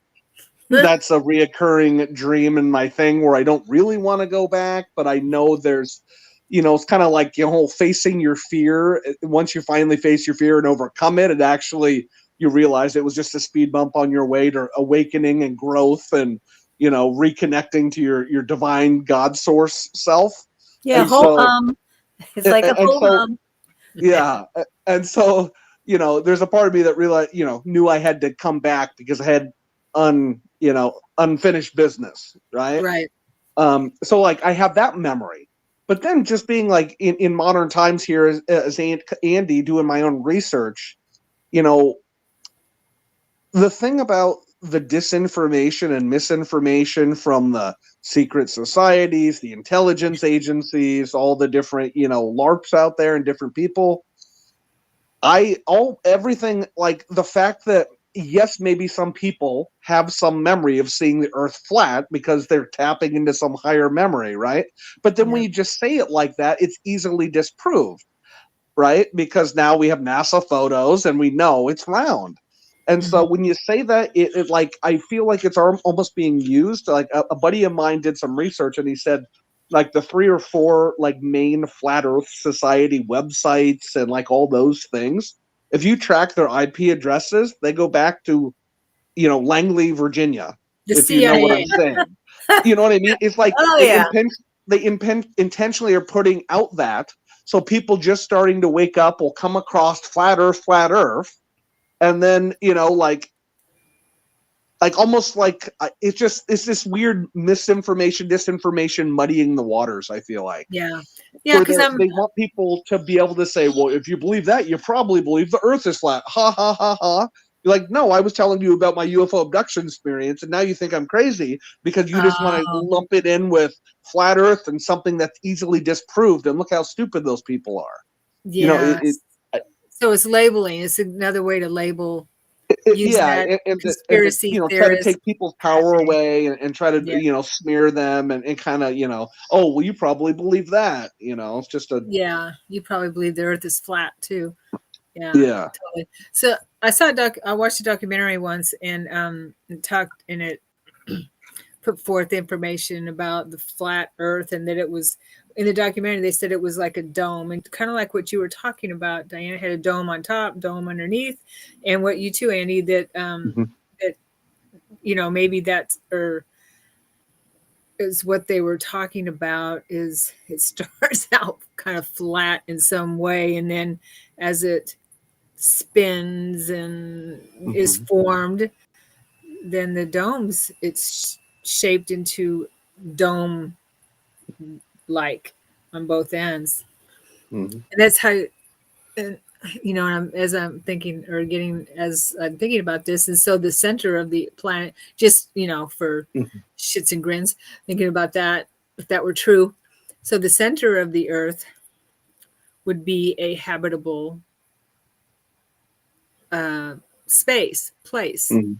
that's a reoccurring dream in my thing where I don't really want to go back, but I know there's, it's kind of like, facing your fear. Once you finally face your fear and overcome it, it actually, you realize it was just a speed bump on your way to awakening and growth and, reconnecting to your divine God source self. Yeah, And so, it's like a whole yeah. And so, there's a part of me that realized, knew I had to come back because I had unfinished business. Right. Right. So like I have that memory, but then just being like in modern times here as Andy doing my own research, the thing about the disinformation and misinformation from the secret societies, the intelligence agencies, all the different, LARPs out there and different people, everything, like the fact that yes, maybe some people have some memory of seeing the earth flat because they're tapping into some higher memory, right? But then when you just say it like that, it's easily disproved, right? Because now we have NASA photos and we know it's round. And so when you say that, it like, I feel like it's almost being used. Like a buddy of mine did some research and he said, like the 3 or 4 like main Flat Earth Society websites and like all those things, if you track their IP addresses, they go back to, Langley, Virginia. The If CIA. you know what I'm saying. You know what I mean? It's like they intentionally are putting out that, so people just starting to wake up will come across flat Earth, and then like almost like it's this weird disinformation, muddying the waters. I feel like Yeah, because they want people to be able to say, well, if you believe that, you probably believe the Earth is flat. Ha ha ha ha. You're like, no, I was telling you about my UFO abduction experience, and now you think I'm crazy because you just want to lump it in with flat Earth and something that's easily disproved. And look how stupid those people are. Yeah. So it's labeling. It's another way to label. And conspiracy try to take people's power away and try to smear them and kind of oh, well, you probably believe that, it's just you probably believe the Earth is flat too. Yeah, totally. So I watched a documentary once and it put forth information about the flat Earth, and that it was in the documentary. They said it was like a dome, and kind of like what you were talking about, Diana, had a dome on top, dome underneath, and what you too, Andy, that that maybe that's is what they were talking about. Is it starts out kind of flat in some way, and then as it spins and is formed, then the domes, it's shaped into dome like on both ends. And that's how, as I'm thinking about this, and so the center of the planet, just for shits and grins, thinking about that, if that were true, so the center of the Earth would be a habitable space, place. Mhm.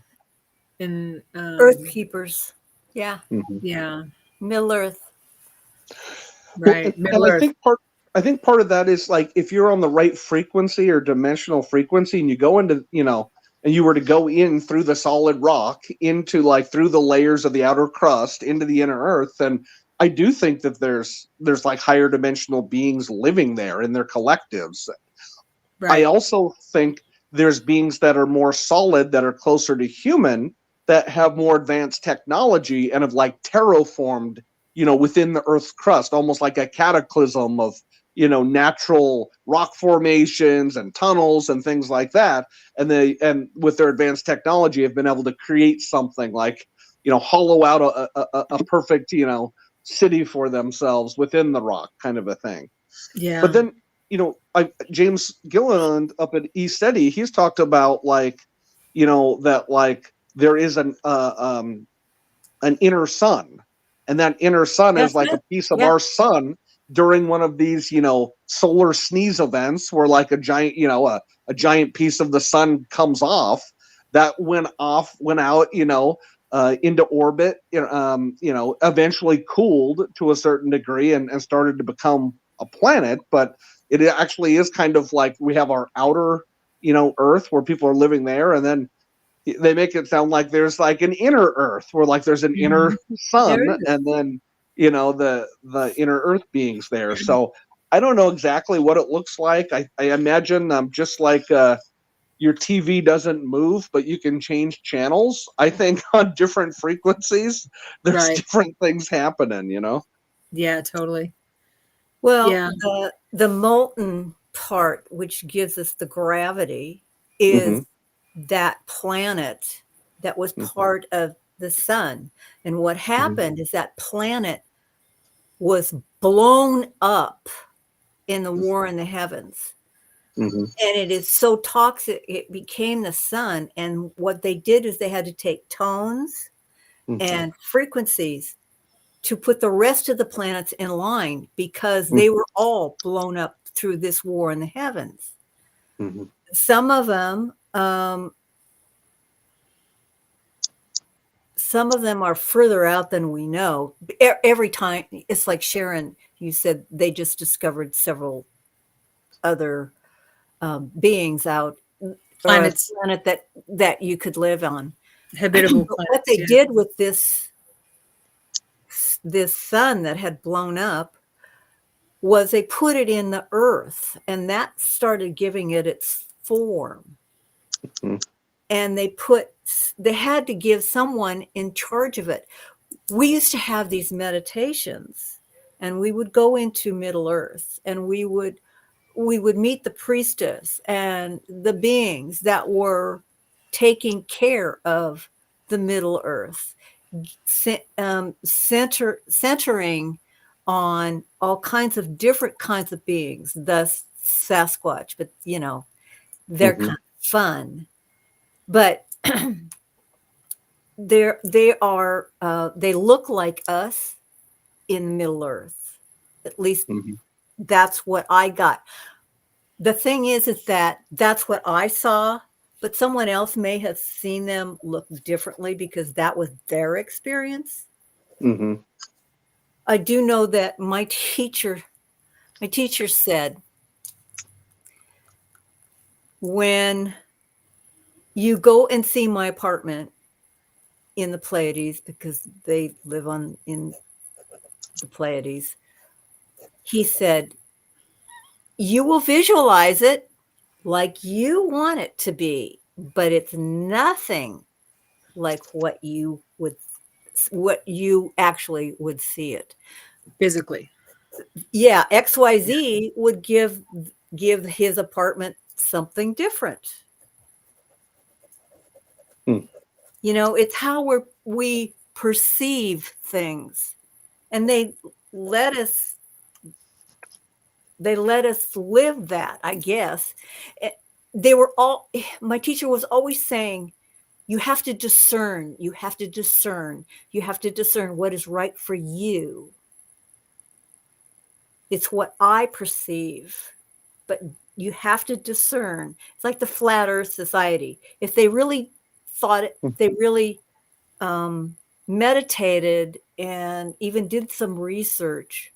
And Earth keepers. Yeah. Mhm. yeah, Middle Earth. Well, right. and Middle I Earth. think part of that is like if you're on the right frequency or dimensional frequency, and you go into, and you were to go in through the solid rock into like through the layers of the outer crust into the inner earth, then I do think that there's like higher dimensional beings living there in their collectives. I Right. also think there's beings that are more solid, that are closer to human, that have more advanced technology and have like terraformed, within the Earth's crust, almost like a cataclysm of, natural rock formations and tunnels and things like that. And with their advanced technology have been able to create something like, hollow out a perfect, city for themselves within the rock, kind of a thing. But Yeah. then, James Gilliland up at ECETI, he's talked about like, that like there is an inner sun, and that inner sun is That's like it. a piece of Yeah. our sun during one of these, solar sneeze events where like a giant, a giant piece of the sun comes off. That went out, into orbit, eventually cooled to a certain degree and started to become a planet. But it actually is kind of like we have our outer, Earth where people are living there, and then they make it sound like there's like an inner Earth where like there's an inner Mhm. There sun, is. and then the inner Earth beings there. So I don't know exactly what it looks like. I imagine just like your TV doesn't move, but you can change channels. I think on different frequencies, there's Right. different things happening. Yeah, totally. Well, Yeah. the molten part, which gives us the gravity, Mm-hmm. is that planet that was Mm-hmm. part of the sun. And what happened is that planet was blown up in the war in the heavens. Mm-hmm. And it is so toxic, it became the sun. And what they did is they had to take tones Mm-hmm. and frequencies to put the rest of the planets in line because Mm-hmm. they were all blown up through this war in the heavens. Mm-hmm. Some of them, are further out than we know. Every time, it's like Sharon, you said they just discovered several other beings out, or a Planets, planet that you could live on. habitable But what planets. they Yeah. did with this sun that had blown up was they put it in the earth, and that started giving it its form. Mm-hmm. And they had to give someone in charge of it. We used to have these meditations, and we would go into Middle Earth, and we would meet the priestess and the beings that were taking care of the Middle Earth, centering on all kinds of different kinds of beings, thus Sasquatch. But they're Mm-hmm. kind of fun. But they look like us in Middle Earth. At least Mm-hmm. that's what I got. The thing is that that's what I saw, but someone else may have seen them look differently because that was their experience. Mm-hmm. I do know that my teacher said, when you go and see my apartment in the Pleiades, because they live in the Pleiades, he said, you will visualize it like you want it to be, but it's nothing like what you actually would see it. Physically. Yeah, XYZ would give his apartment something different. Mm-hmm. It's how we perceive things. And let us let us live that, I guess. They were all My teacher was always saying, you have to discern, you have to discern, you have to discern what is right for you. It's what I perceive, but you have to discern. It's like the Flat Earth Society. If they really thought it, if they really meditated and even did some research.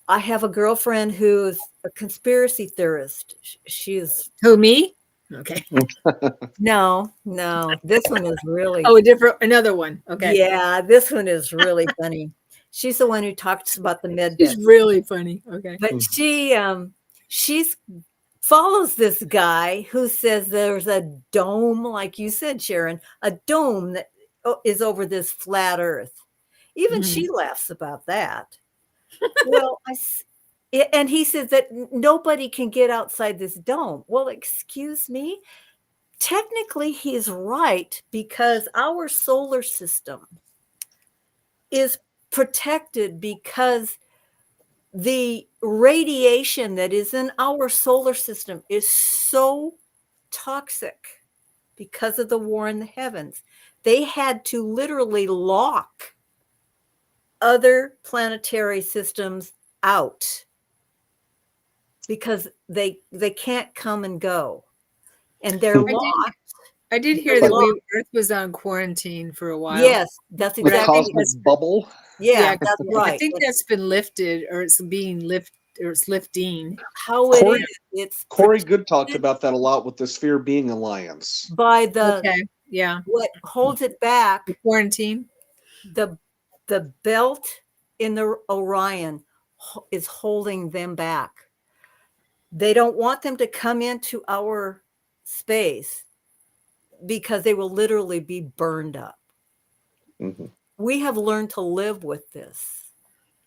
I have a girlfriend who's a conspiracy theorist. She's Who, me? Okay. no. This one is really Oh, another one. Okay. yeah. This one is really funny. She's the one who talks about the med She's beds. really funny. Okay. But she's follows this guy who says there's a dome, like you said, Sharon, a dome that is over this flat Earth. Even she laughs about that. Well, and he says that nobody can get outside this dome. Well, excuse me. Technically, he's right because our solar system is protected because the radiation that is in our solar system is so toxic because of the war in the heavens. They had to literally lock other planetary systems out because they can't come and go, and they're locked. I did hear that Earth was on quarantine for a while. Yes, that's exactly. The cosmic bubble. Yeah, that's right. I think that's been lifted, or it's being lifted, or it's lifting. How it is, it's Corey Good talked about that a lot with the Sphere Being Alliance. by the what holds it back. The quarantine. The belt in the Orion is holding them back. They don't want them to come into our space because they will literally be burned up. Mm-hmm. We have learned to live with this.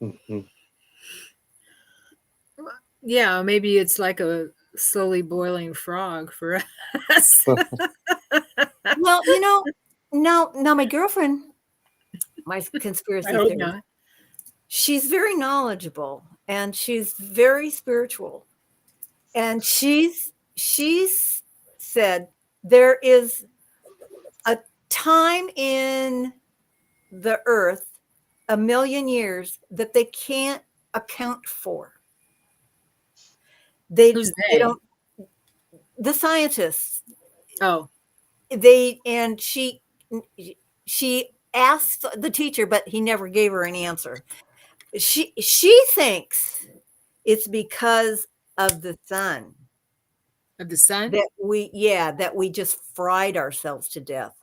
Mm-hmm. Yeah, maybe it's like a slowly boiling frog for us. Well, now my girlfriend, my conspiracy theorist, she's very knowledgeable and she's very spiritual. And she's said there is a time in the earth, 1 million years, that they can't account for. They don't. The scientists. Oh. She asked the teacher, but he never gave her an answer. She thinks it's because of the sun. Of the sun? That we just fried ourselves to death.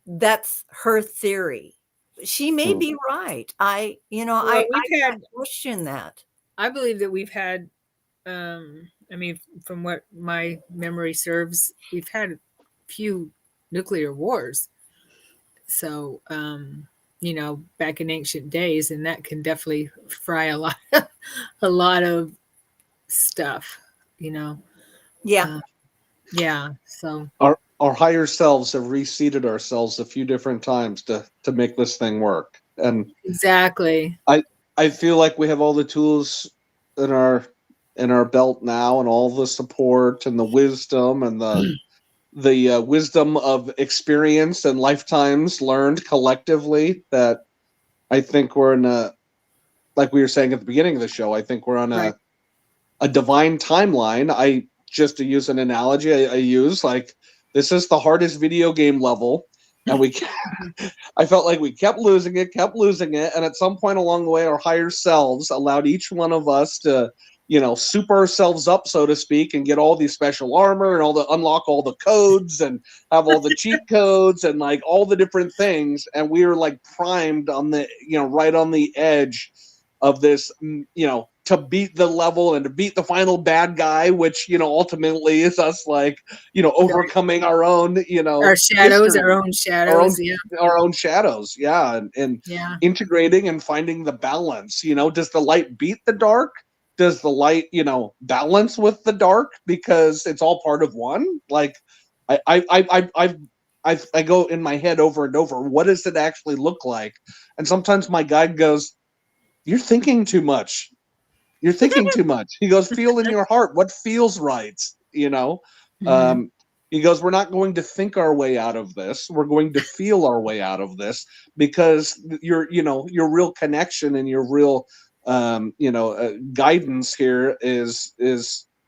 That's her theory. She may be right. I question that. I believe that we've had, from what my memory serves, we've had a few nuclear wars. So, back in ancient days, and that can definitely fry a lot of stuff, Yeah. So our higher selves have reseated ourselves a few different times to make this thing work. And exactly. I feel like we have all the tools in our belt now, and all the support and the wisdom and the wisdom of experience and lifetimes learned collectively, that I think we're in like we were saying at the beginning of the show, I think we're on a divine timeline. Just to use an analogy I use, like, this is the hardest video game level, and I felt like we kept losing it, and at some point along the way, our higher selves allowed each one of us to, soup ourselves up, so to speak, and get all the special armor and unlock all the codes and have all the cheat codes and like all the different things, and we were like primed on the, right on the edge of this, to beat the level and to beat the final bad guy, which, ultimately is us, like, overcoming our own, our shadows, history, our own shadows. Yeah. And integrating and finding the balance, does the light beat the dark? Does the light, balance with the dark? Because it's all part of one. Like, I go in my head over and over, what does it actually look like? And sometimes my guide goes, "You're thinking too much. You're thinking too much." He goes, "Feel in your heart what feels right." He goes, "We're not going to think our way out of this. We're going to feel our way out of this, because your real connection and your real, guidance here is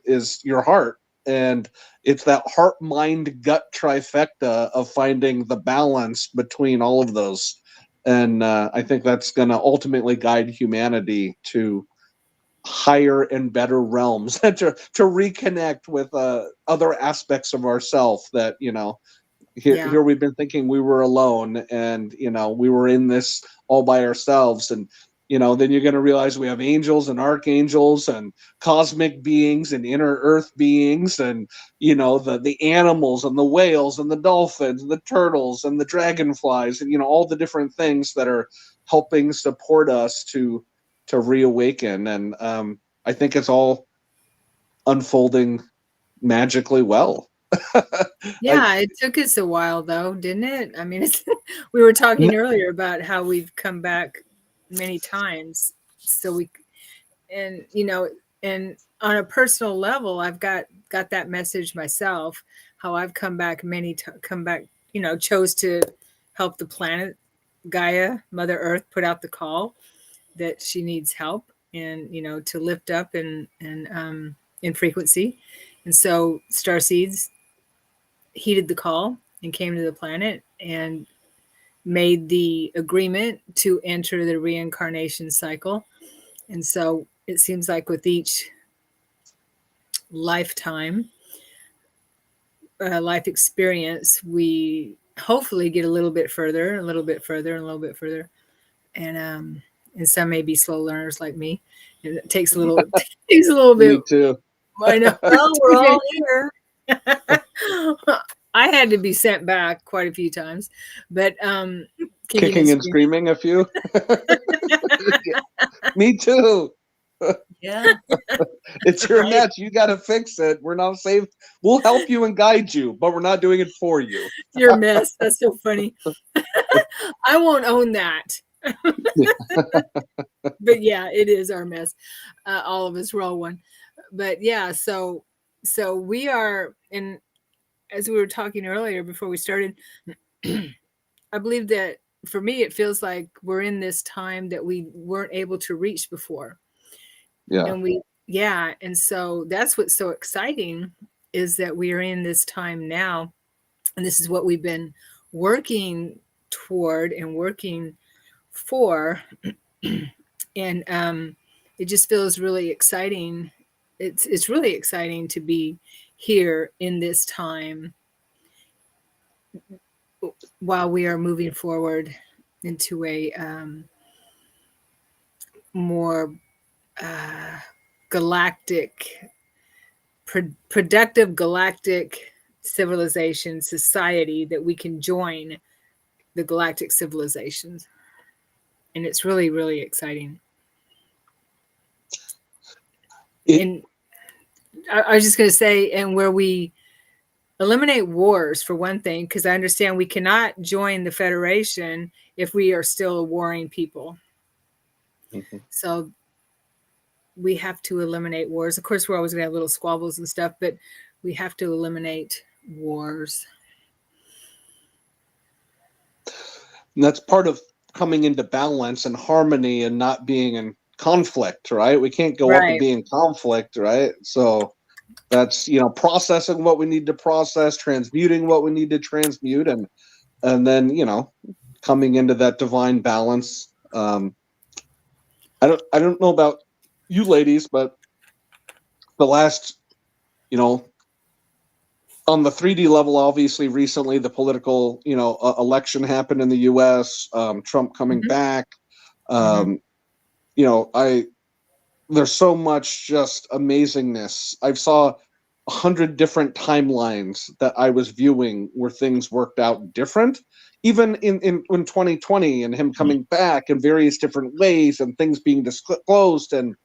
is your heart. And it's that heart, mind, gut trifecta of finding the balance between all of those. And I think that's going to ultimately guide humanity to higher and better realms, to reconnect with other aspects of ourself that, here we've been thinking we were alone, and we were in this all by ourselves. And then you're going to realize we have angels and archangels and cosmic beings and inner earth beings, and the animals and the whales and the dolphins and the turtles and the dragonflies, and all the different things that are helping support us to reawaken. And I think it's all unfolding magically well. Yeah, it took us a while though, didn't it? I mean, we were talking earlier about how we've come back many times. So and on a personal level, I've got that message myself, how I've come back chose to help the planet Gaia, Mother Earth, put out the call that she needs help, and to lift up in frequency. And so Starseeds heeded the call and came to the planet and made the agreement to enter the reincarnation cycle. And so it seems like with each lifetime, life experience, we hopefully get a little bit further, a little bit further, and a little bit further. And some may be slow learners like me. It takes a little bit. Me too. I know. Well, we're all here. I had to be sent back quite a few times, but kicking and screaming a few. Me too. Yeah. It's your mess. You got to fix it. We're not safe. We'll help you and guide you, but we're not doing it for you. Your mess. That's so funny. I won't own that. But yeah, it is our mess. All of us, we're all one. But yeah, so we are, and as we were talking earlier before we started, I believe that for me, it feels like we're in this time that we weren't able to reach before. Yeah. And so that's what's so exciting, is that we are in this time now. And this is what we've been working toward and working for. And it just feels really exciting. It's really exciting to be here in this time while we are moving forward into a more galactic, productive galactic civilization society, that we can join the galactic civilizations. And it's really, really exciting. And I was just going to say, and where we eliminate wars, for one thing, because I understand we cannot join the Federation if we are still a warring people. Mm-hmm. So we have to eliminate wars. Of course, we're always going to have little squabbles and stuff, but we have to eliminate wars. And that's part of coming into balance and harmony and not being in conflict, right? We can't go up and be in conflict, right? So that's, processing what we need to process, transmuting what we need to transmute, and then, coming into that divine balance. I don't know about you ladies, but the last, on the 3D level, obviously recently the political, election happened in the US, Trump coming back. There's so much just amazingness. I've saw 100 different timelines that I was viewing where things worked out different, even in 2020, and him coming back in various different ways and things being disclosed. And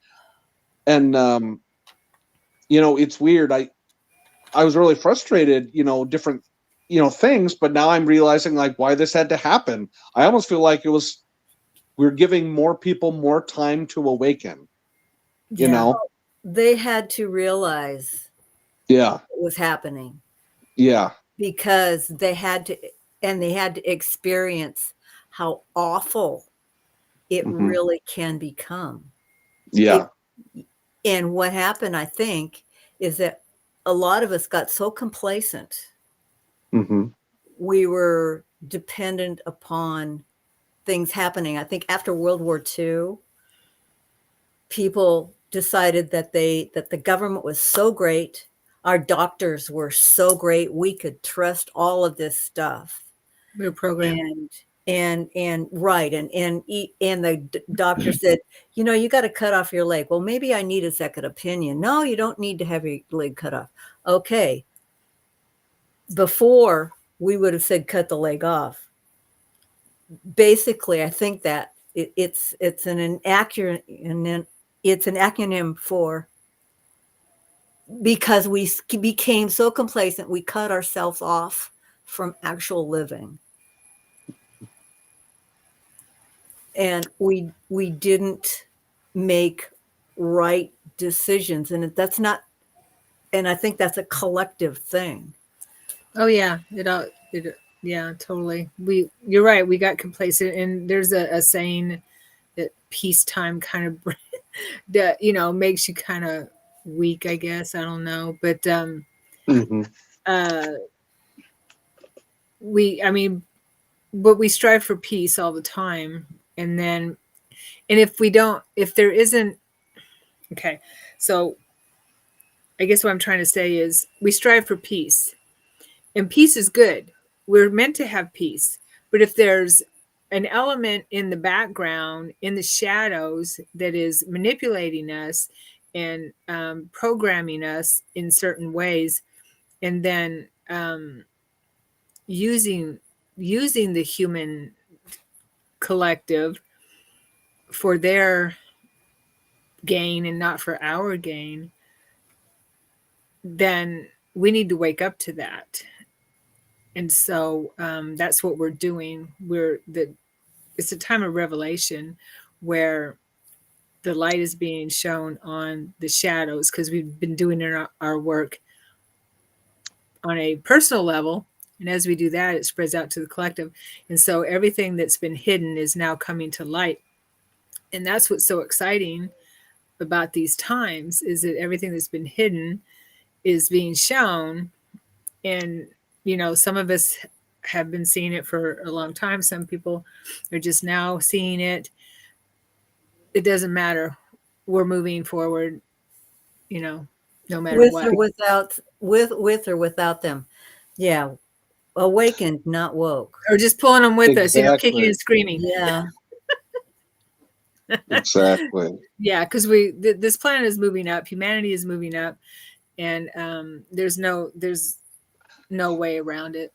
it's weird. I was really frustrated, different, things, but now I'm realizing like why this had to happen. I almost feel like we're giving more people more time to awaken. They had to realize what was happening. Yeah. Because they had to experience how awful it really can become. Yeah. And what happened, I think, is that a lot of us got so complacent. Mm-hmm. We were dependent upon things happening. I think after World War II, people decided that the government was so great, our doctors were so great, we could trust all of this stuff. We were programmed. And right, and the doctor said, you got to cut off your leg. Well, maybe I need a second opinion. No, you don't need to have your leg cut off. Okay. Before, we would have said cut the leg off. Basically, I think that it's an inaccurate, and then it's an acronym for, because we became so complacent, we cut ourselves off from actual living. And we didn't make right decisions. And that's not, and I think that's a collective thing. Oh yeah, yeah, totally. You're right. We got complacent, and there's a saying that peacetime kind of that makes you kind of weak, I guess. I don't know, but Mm-hmm. but we strive for peace all the time, and if there isn't, okay, so I guess what I'm trying to say is we strive for peace, and peace is good. We're meant to have peace, but if there's an element in the background, in the shadows, that is manipulating us and programming us in certain ways, and then using the human collective for their gain and not for our gain, then we need to wake up to that. And so that's what we're doing. It's a time of revelation where the light is being shown on the shadows, because we've been doing our work on a personal level. And as we do that, it spreads out to the collective. And so everything that's been hidden is now coming to light. And that's what's so exciting about these times, is that everything that's been hidden is being shown. And, some of us have been seeing it for a long time. Some people are just now seeing it. It doesn't matter. We're moving forward, no matter With what. or without, with or without them. Yeah. Awakened, not woke. Or just pulling them with us, Exactly. kicking and screaming. Yeah. Exactly. Yeah, because this planet is moving up. Humanity is moving up, and there's no way around it.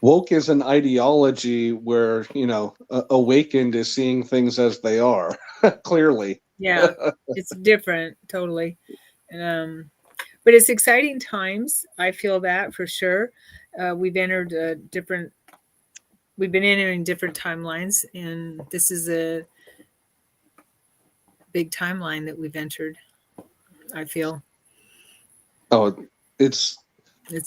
Woke is an ideology where, awakened is seeing things as they are, clearly. Yeah, it's different, totally. But it's exciting times. I feel that for sure. We've been entering different timelines, and this is a big timeline that we've entered, I feel. Oh, it's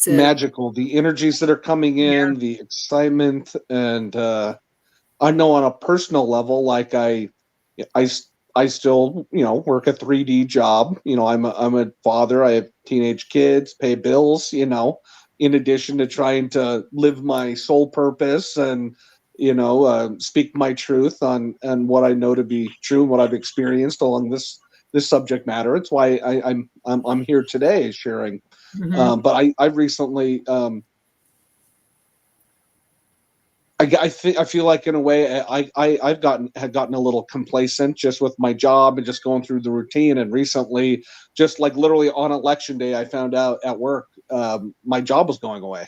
magical. The energies that are coming in, the excitement, and I know on a personal level, like I still, work a 3D job. I'm a father. I have teenage kids, pay bills, in addition to trying to live my soul purpose and, speak my truth on what I know to be true and what I've experienced along this subject matter. It's why I'm here today sharing. Mm-hmm. But I've recently, I feel like in a way had gotten a little complacent just with my job and just going through the routine. And recently, just like literally on election day, I found out at work my job was going away.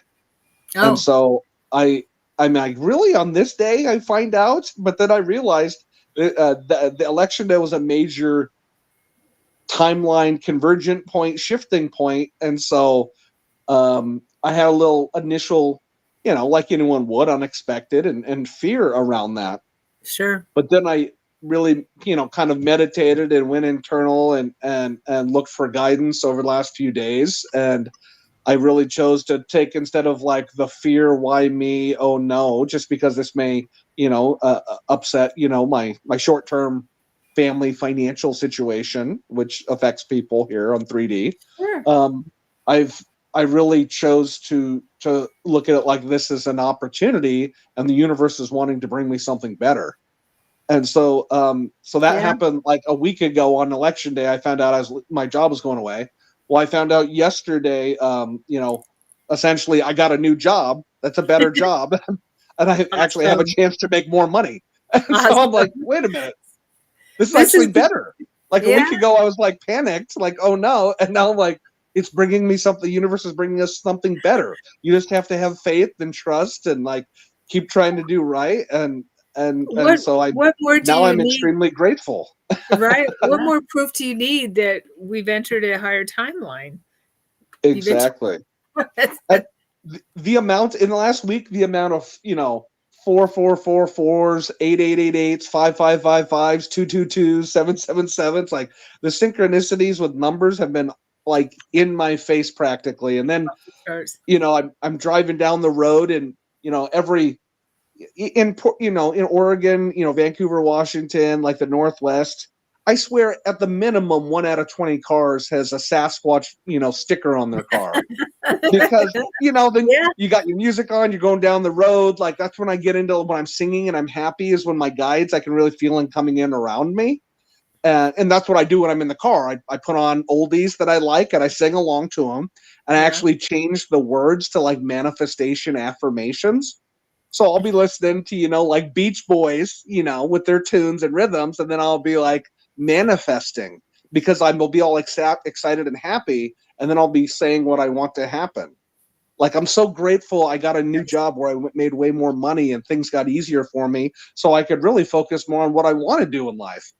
Oh. And so I'm like, really, on this day I find out? But then I realized the election day was a major timeline convergent point, shifting point. And so I had a little initial, like anyone would, unexpected and fear around that. Sure. But then I really, kind of meditated and went internal and looked for guidance over the last few days. And I really chose to take, instead of like the fear, why me, oh no, just because this may, upset, my short-term family financial situation, which affects people here on 3D. Sure. I really chose to look at it like this as an opportunity, and the universe is wanting to bring me something better. And so that happened like a week ago on election day. I found out my job was going away. Well, I found out yesterday, essentially I got a new job. That's a better job. And I actually have a chance to make more money. And so I'm like, wait a minute, this is actually better. Like a week ago, I was like panicked, like, oh no. And now I'm like, it's bringing me something. The universe is bringing us something better. You just have to have faith and trust and like keep trying to do right. And so what more do I'm need? extremely grateful. Right. What more proof do you need that we've entered a higher timeline? Exactly. The amount in the last week, the amount of 4444s, 8888s, 5555s, 222s, 777s, like the synchronicities with numbers have been like in my face practically. And then I'm driving down the road, and every in Oregon, Vancouver, Washington, like the Northwest, I swear at the minimum 1 out of 20 cars has a Sasquatch, sticker on their car. Because, then you got your music on, you're going down the road. Like that's when I get into when I'm singing and I'm happy is when my guides, I can really feel them coming in around me. And that's what I do when I'm in the car. I put on oldies that I like and I sing along to them. And I actually change the words to like manifestation affirmations. So I'll be listening to, like Beach Boys, with their tunes and rhythms. And then I'll be like manifesting because I will be all excited and happy. And then I'll be saying what I want to happen. Like, I'm so grateful I got a new job where I made way more money and things got easier for me. So I could really focus more on what I want to do in life.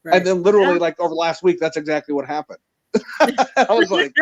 Right. And then literally like over the last week, that's exactly what happened. I was like,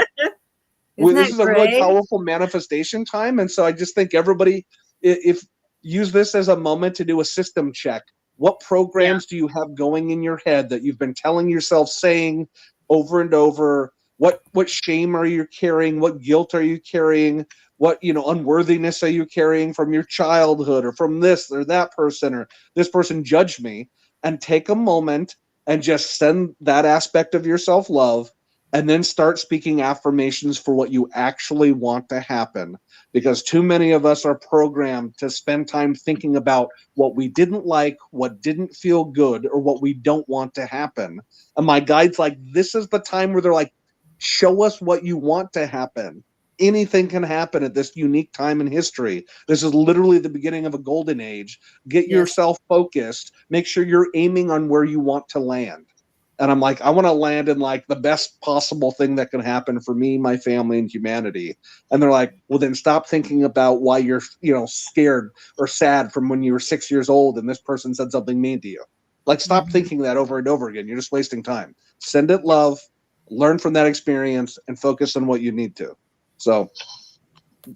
this is a really powerful manifestation time. And so I just think everybody, if use this as a moment to do a system check. What programs do you have going in your head that you've been telling yourself, saying over and over? What shame are you carrying? What guilt are you carrying? What unworthiness are you carrying from your childhood or from this or that person or this person judged me? And take a moment and just send that aspect of your self-love and then start speaking affirmations for what you actually want to happen. Because too many of us are programmed to spend time thinking about what we didn't like, what didn't feel good, or what we don't want to happen. And my guide's like, this is the time where they're like, show us what you want to happen. Anything can happen at this unique time in history. This is literally the beginning of a golden age. Get yourself focused. Make sure you're aiming on where you want to land. And I'm like, I want to land in like the best possible thing that can happen for me, my family, and humanity. And they're like, well, then stop thinking about why you're, scared or sad from when you were 6 years old and this person said something mean to you. Like, stop thinking that over and over again. You're just wasting time. Send it love, learn from that experience, and focus on what you need to. So,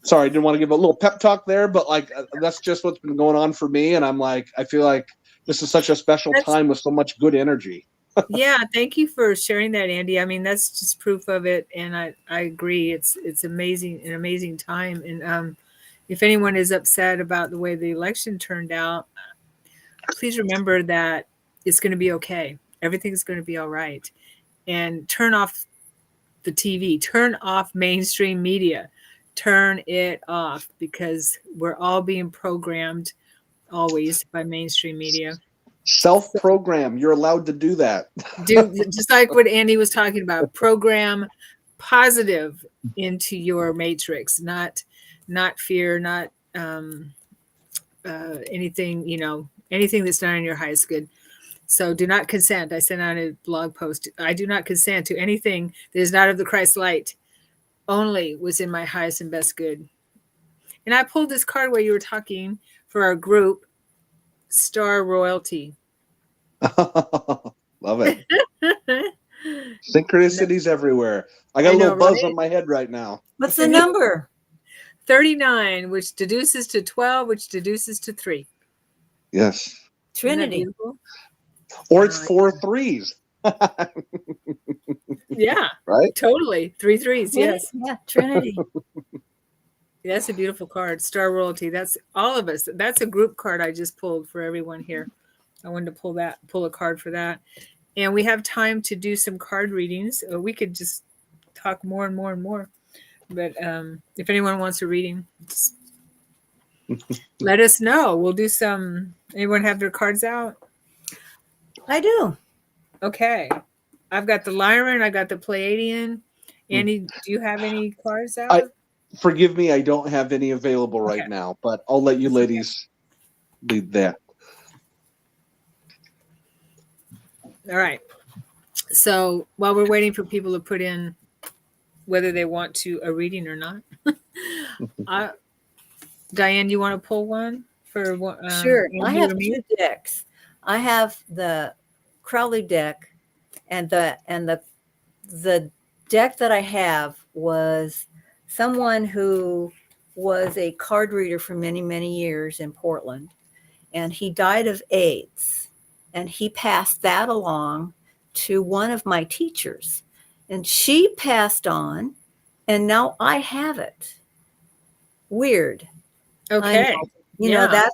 sorry, I didn't want to give a little pep talk there, but like, that's just what's been going on for me. And I'm like, I feel like this is such a special time with so much good energy. Yeah, thank you for sharing that, Andy. I mean, that's just proof of it, and I agree. It's amazing, an amazing time. And if anyone is upset about the way the election turned out, please remember that it's going to be okay. Everything's going to be all right. And turn off the TV. Turn off mainstream media. Turn it off because we're all being programmed always by mainstream media. Self-program. You're allowed to do that. Just like what Andy was talking about. Program positive into your matrix, not fear, not anything, anything that's not in your highest good. So do not consent. I sent out a blog post. I do not consent to anything that is not of the Christ light. Only was in my highest and best good. And I pulled this card while you were talking for our group, Star Royalty. Love it. Synchronicities everywhere. I got a little buzz on my head right now. What's the number? 39, which deduces to 12, which deduces to 3. Yes. Trinity. Or it's 4 threes. Yeah. Right? Totally. 3 threes. Yes. Yeah. Trinity. That's a beautiful card. Star Royalty. That's all of us. That's a group card I just pulled for everyone here. I wanted to pull a card for that. and we have time to do some card readings. Or we could just talk more and more and more. But if anyone wants a reading, just let us know. We'll do some. Anyone have their cards out? I do. Okay. I've got the Lyran. I got the Pleiadian. Andy, do you have any cards out? Forgive me, I don't have any available right Okay. now, but I'll let you ladies lead that. All right. So while we're waiting for people to put in whether they want to a reading or not, Diane, you want to pull one for Sure. I Andy have or me? 2 decks. I have the Crowley deck, and the deck that I have was someone who was a card reader for many, many years in Portland, and he died of AIDS, and he passed that along to one of my teachers, and she passed on, and now I have it. Weird. I Okay. know. You know, Yeah.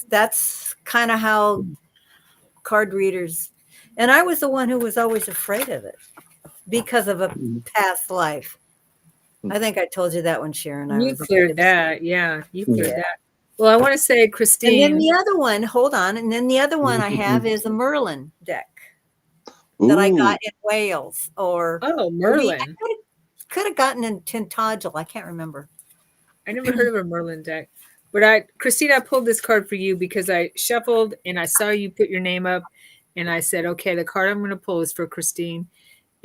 that's kind of how card readers, and I was the one who was always afraid of it because of a past life. I think I told you that one, Sharon. I You was cleared that. Yeah. You cleared Yeah. that. Well, I want to say, And then Christine. the other one, hold on. And then the other one I have is a Merlin deck that I got in Wales, or Oh, maybe I Merlin. could have gotten in Tintagel. I can't remember. I never heard of a Merlin deck. But Christine, I pulled this card for you because I shuffled and I saw you put your name up, and I said, okay, the card I'm going to pull is for Christine,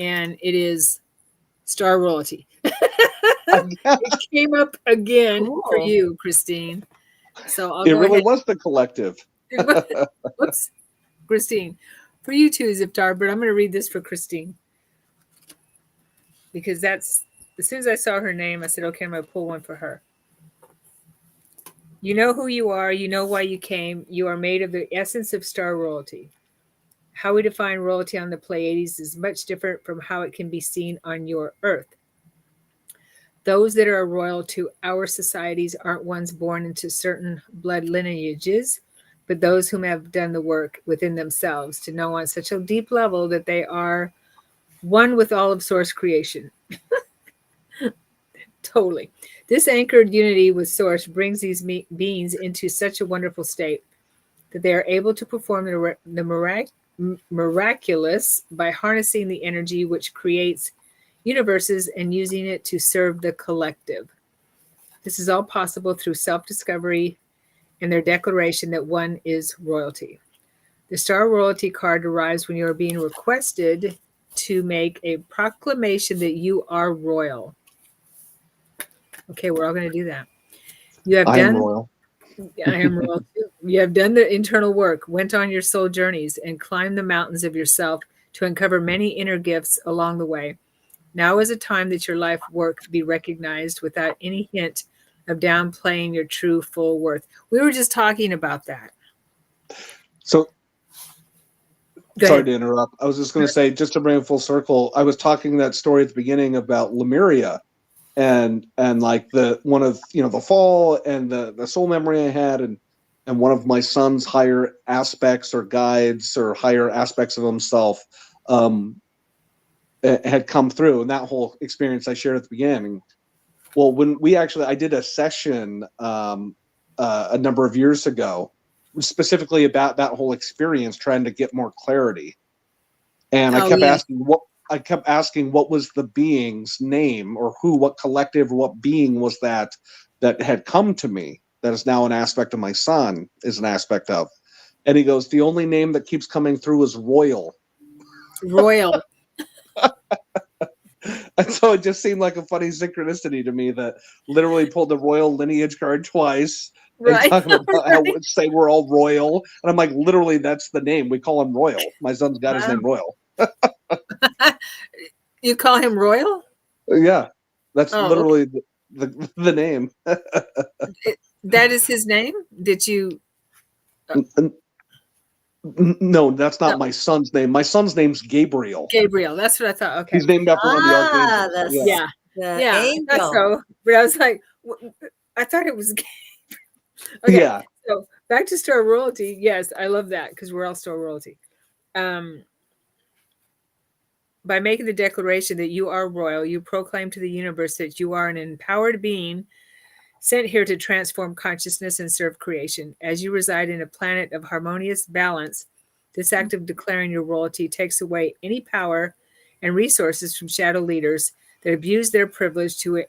and it is Star Royalty. It came up again for Cool. you, Christine. So I'll It go really ahead. was the collective. Whoops, Christine. For you too, Ziptar, but I'm going to read this for Christine because that's as soon as I saw her name, I said, okay, I'm going to pull one for her. You know who you are. You know why you came. You are made of the essence of star royalty. How we define royalty on the Pleiades is much different from how it can be seen on your Earth. Those that are royal to our societies aren't ones born into certain blood lineages, but those whom have done the work within themselves to know on such a deep level that they are one with all of source creation. Totally. This anchored unity with source brings these beings into such a wonderful state that they are able to perform the miraculous by harnessing the energy which creates universes and using it to serve the collective. This is all possible through self-discovery and their declaration that one is royalty. The Star Royalty card arrives when you are being requested to make a proclamation that you are royal. Okay, we're all going to do that. You have I am done. royal. I am royal too. You have done the internal work, went on your soul journeys, and climbed the mountains of yourself to uncover many inner gifts along the way. Now is a time that your life work be recognized without any hint of downplaying your true full worth. We were just talking about that. So, Go sorry ahead. to interrupt. I was just going to say, just to bring it full circle, I was talking that story at the beginning about Lemuria, and like the one of the fall and the soul memory I had, and one of my son's higher aspects or guides or higher aspects of himself had come through, and that whole experience I shared at the beginning. Well, when I did a session a number of years ago, specifically about that whole experience, trying to get more clarity, and I kept asking what was the being's name, or what collective or what being was that had come to me, that is now an aspect of my son, is an aspect of. And he goes, the only name that keeps coming through is Royal. Royal. And so it just seemed like a funny synchronicity to me that literally pulled the royal lineage card twice. Right. And talking about how we say we're all royal. And I'm like, literally, that's the name. We call him Royal. My son's got his name Royal. You call him Royal? Yeah. That's literally okay. the name. That is his name? Did you? No, that's not my son's name. My son's name's Gabriel. Gabriel. That's what I thought. Okay. He's named after one of the archangels. Yeah. I thought so. But I was like, I thought it was Gabriel. Okay. Yeah. So back to Star Royalty. Yes, I love that because we're all Star Royalty. by making the declaration that you are royal, you proclaim to the universe that you are an empowered being sent here to transform consciousness and serve creation. As you reside in a planet of harmonious balance, this act of declaring your royalty takes away any power and resources from shadow leaders that abuse their privilege to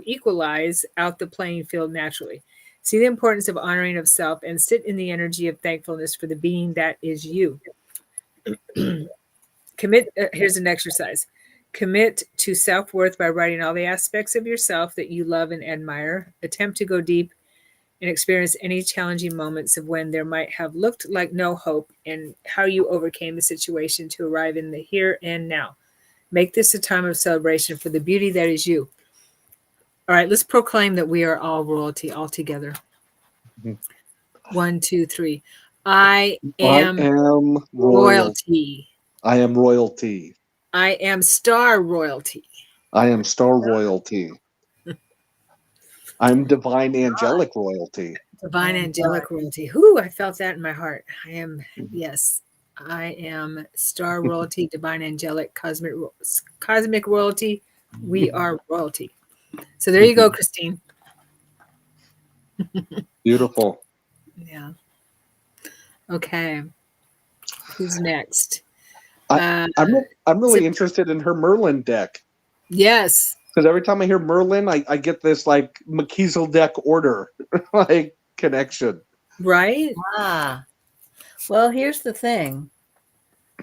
equalize out the playing field naturally. See the importance of honoring of self and sit in the energy of thankfulness for the being that is you. Here's an exercise. Commit to self-worth by writing all the aspects of yourself that you love and admire. Attempt to go deep and experience any challenging moments of when there might have looked like no hope and how you overcame the situation to arrive in the here and now. Make this a time of celebration for the beauty that is you. All right, let's proclaim that we are all royalty all together. 1, 2, 3. I am royalty. I am royalty. I am star royalty. I am star royalty. I'm divine angelic royalty. Divine angelic royalty. Whoo, I felt that in my heart. I am, yes, I am star royalty, divine angelic, cosmic royalty. We are royalty. So there you go, Christine. Beautiful. Yeah. Okay. Who's next? I'm really interested in her Merlin deck. Yes. Because every time I hear Merlin, I get this like McKeesel deck order like connection. Right? Ah. Well, here's the thing.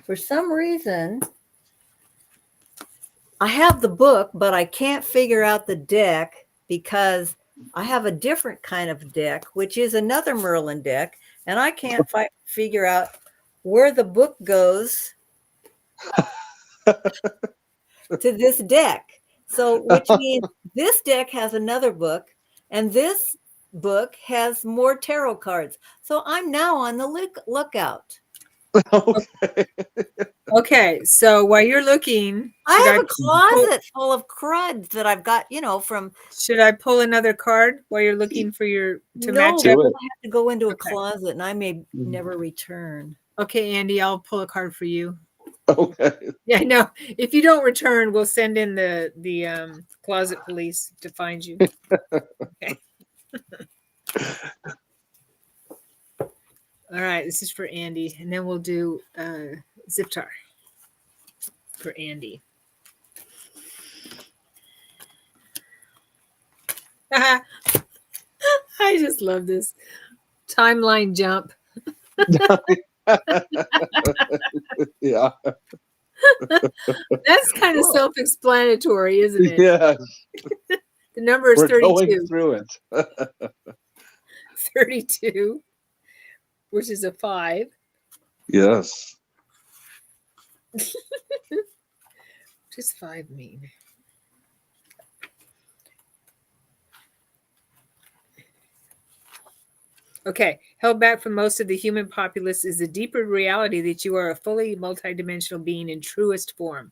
For some reason, I have the book, but I can't figure out the deck because I have a different kind of deck, which is another Merlin deck, and I can't figure out where the book goes to this deck. So, which means this deck has another book, and this book has more tarot cards. So I'm now on the lookout. Okay. Okay. So while you're looking, I have a closet full of crud that I've got, from. Should I pull another card while you're looking for your to match No, up? I have to go into a closet, and I may never return. Okay, Andy, I'll pull a card for you. Okay. Yeah, no. If you don't return, we'll send in the closet police to find you. Okay. All right, this is for Andy, and then we'll do Ziptar for Andy. I just love this timeline jump. Yeah. That's kind of self-explanatory, isn't it? Yes. The number is We're 32. going through it. 32, which is a 5. Yes. What does 5 mean? Okay, held back from most of the human populace is the deeper reality that you are a fully multidimensional being in truest form.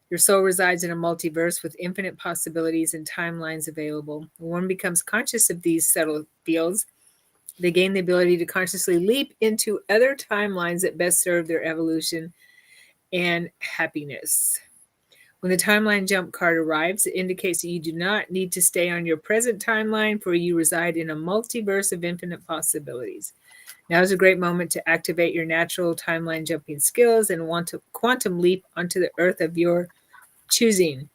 Your soul resides in a multiverse with infinite possibilities and timelines available. When one becomes conscious of these subtle fields, they gain the ability to consciously leap into other timelines that best serve their evolution and happiness. When the timeline jump card arrives, it indicates that you do not need to stay on your present timeline, for you reside in a multiverse of infinite possibilities. Now is a great moment to activate your natural timeline jumping skills and want to quantum leap onto the earth of your choosing.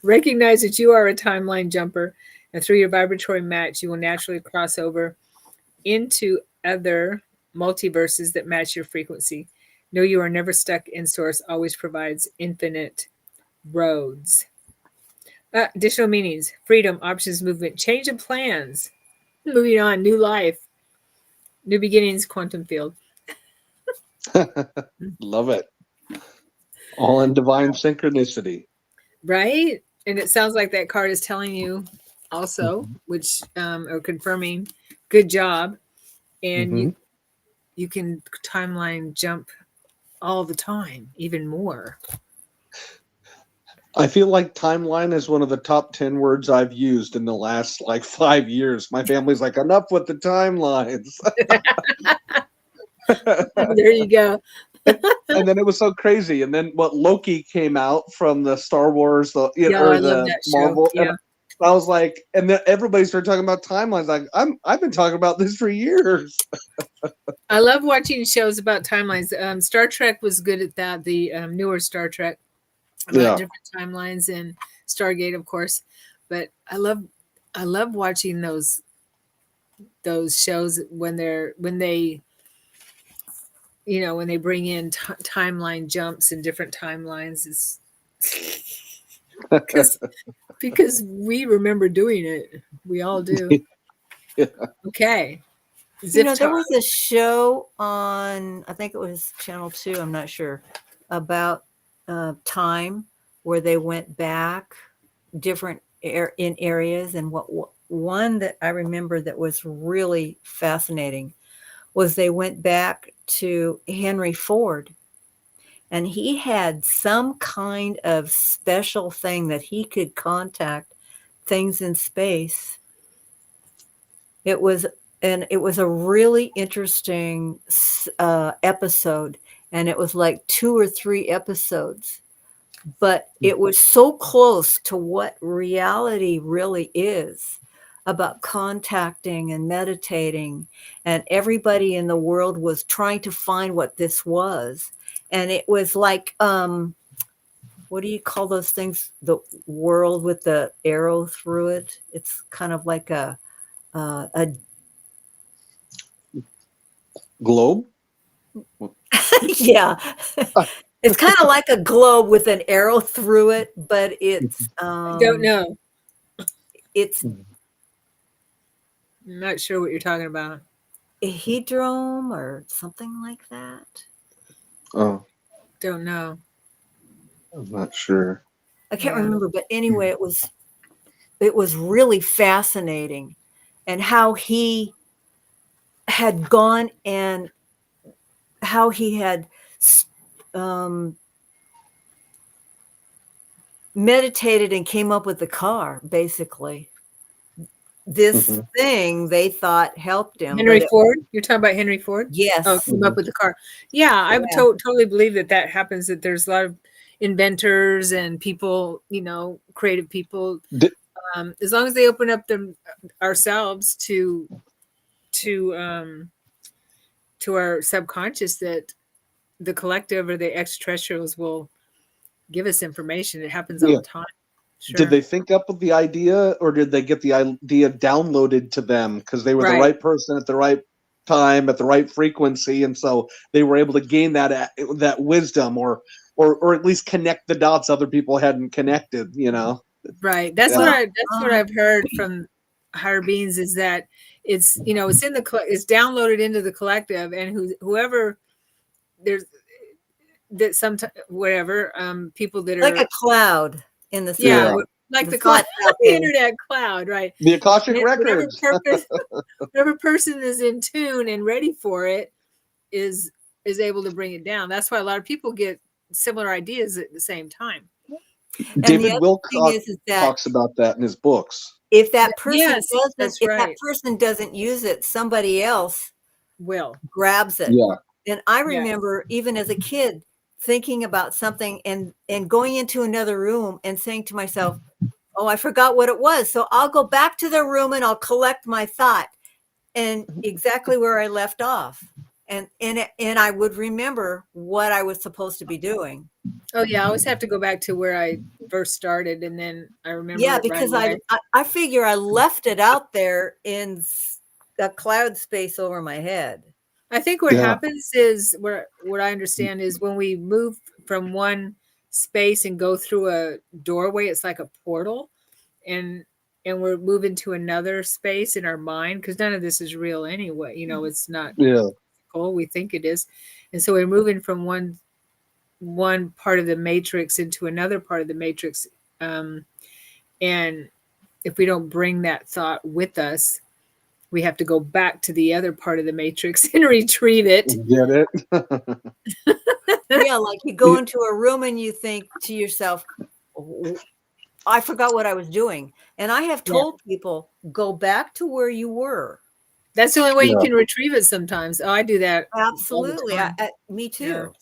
Recognize that you are a timeline jumper, and through your vibratory match, you will naturally cross over into other multiverses that match your frequency. Know you are never stuck, and Source always provides infinite roads. Additional meanings: freedom, options, movement, change of plans, moving on, new life, new beginnings, quantum field. Love it. All in divine synchronicity. Right? And it sounds like that card is telling you also, which or confirming, good job. And you can timeline jump all the time, even more. I feel like timeline is one of the top 10 words I've used in the last 5 years. My family's like, enough with the timelines. There you go. And then it was so crazy. And then what Loki came out from the Star Wars, I or love the that show. Marvel, Yeah. and I was like, and then everybody started talking about timelines. Like I've been talking about this for years. I love watching shows about timelines. Star Trek was good at that. The newer Star Trek about Yeah. different timelines, and Stargate, of course. But I love watching those shows when they when they bring in timeline jumps and different timelines. Is because we remember doing it. We all do. Yeah. Okay. There Ziftar. was a show on, I think it was Channel 2, I'm not sure, about time where they went back different in areas. And what one that I remember that was really fascinating was they went back to Henry Ford, and he had some kind of special thing that he could contact things in space. It was a really interesting episode, and it was like 2 or 3 episodes, but it was so close to what reality really is about contacting and meditating, and everybody in the world was trying to find what this was. And it was like, what do you call those things? The world with the arrow through it. It's kind of like a Globe. yeah. It's kind of like a globe with an arrow through it, but it's I don't know. it's I'm not sure what you're talking about. a hedrome or something like that. Oh, Don't know. I'm not sure. I can't Yeah. remember, but anyway, it was really fascinating, and how he had gone and how he had meditated and came up with the car, basically. This thing they thought helped him. Henry Ford? You're talking about Henry Ford? Yes. Oh, came up with the car. Yeah, I would totally believe that happens, that there's a lot of inventors and people, creative people. As long as they open up ourselves to our subconscious, that the collective or the extraterrestrials will give us information. It happens all the time. Sure. Did they think up with the idea, or did they get the idea downloaded to them because they were the right person at the right time at the right frequency, and so they were able to gain that wisdom, or at least connect the dots other people hadn't connected? Right. That's what I've heard from higher beings, is that it's it's in it's downloaded into the collective, and whoever there's that sometimes whatever people that are like a cloud in the sky. Yeah, like the cloud, the internet cloud, right? The Akashic Records. Whatever person is in tune and ready for it is able to bring it down. That's why a lot of people get similar ideas at the same time. David Wilcock talks about that in his books. If that person that person doesn't use it, somebody else grabs it. Yeah. And I remember even as a kid thinking about something and going into another room and saying to myself, oh, I forgot what it was. So I'll go back to the room and I'll collect my thought and exactly where I left off. And I would remember what I was supposed to be doing. Oh yeah, I always have to go back to where I first started, and then I remember. Yeah, because I figure I left it out there in the cloud space over my head. I think what happens is, what I understand is, when we move from one space and go through a doorway, it's like a portal, and we're moving to another space in our mind, because none of this is real anyway. It's not. Yeah. We think it is, and so we're moving from one part of the matrix into another part of the matrix, and if we don't bring that thought with us, we have to go back to the other part of the matrix and retrieve it. Get it? Yeah, like you go into a room and you think to yourself, I forgot what I was doing. And I have told people, go back to where you were. That's the only way you can retrieve it sometimes. Oh, I do that. Absolutely. Me too.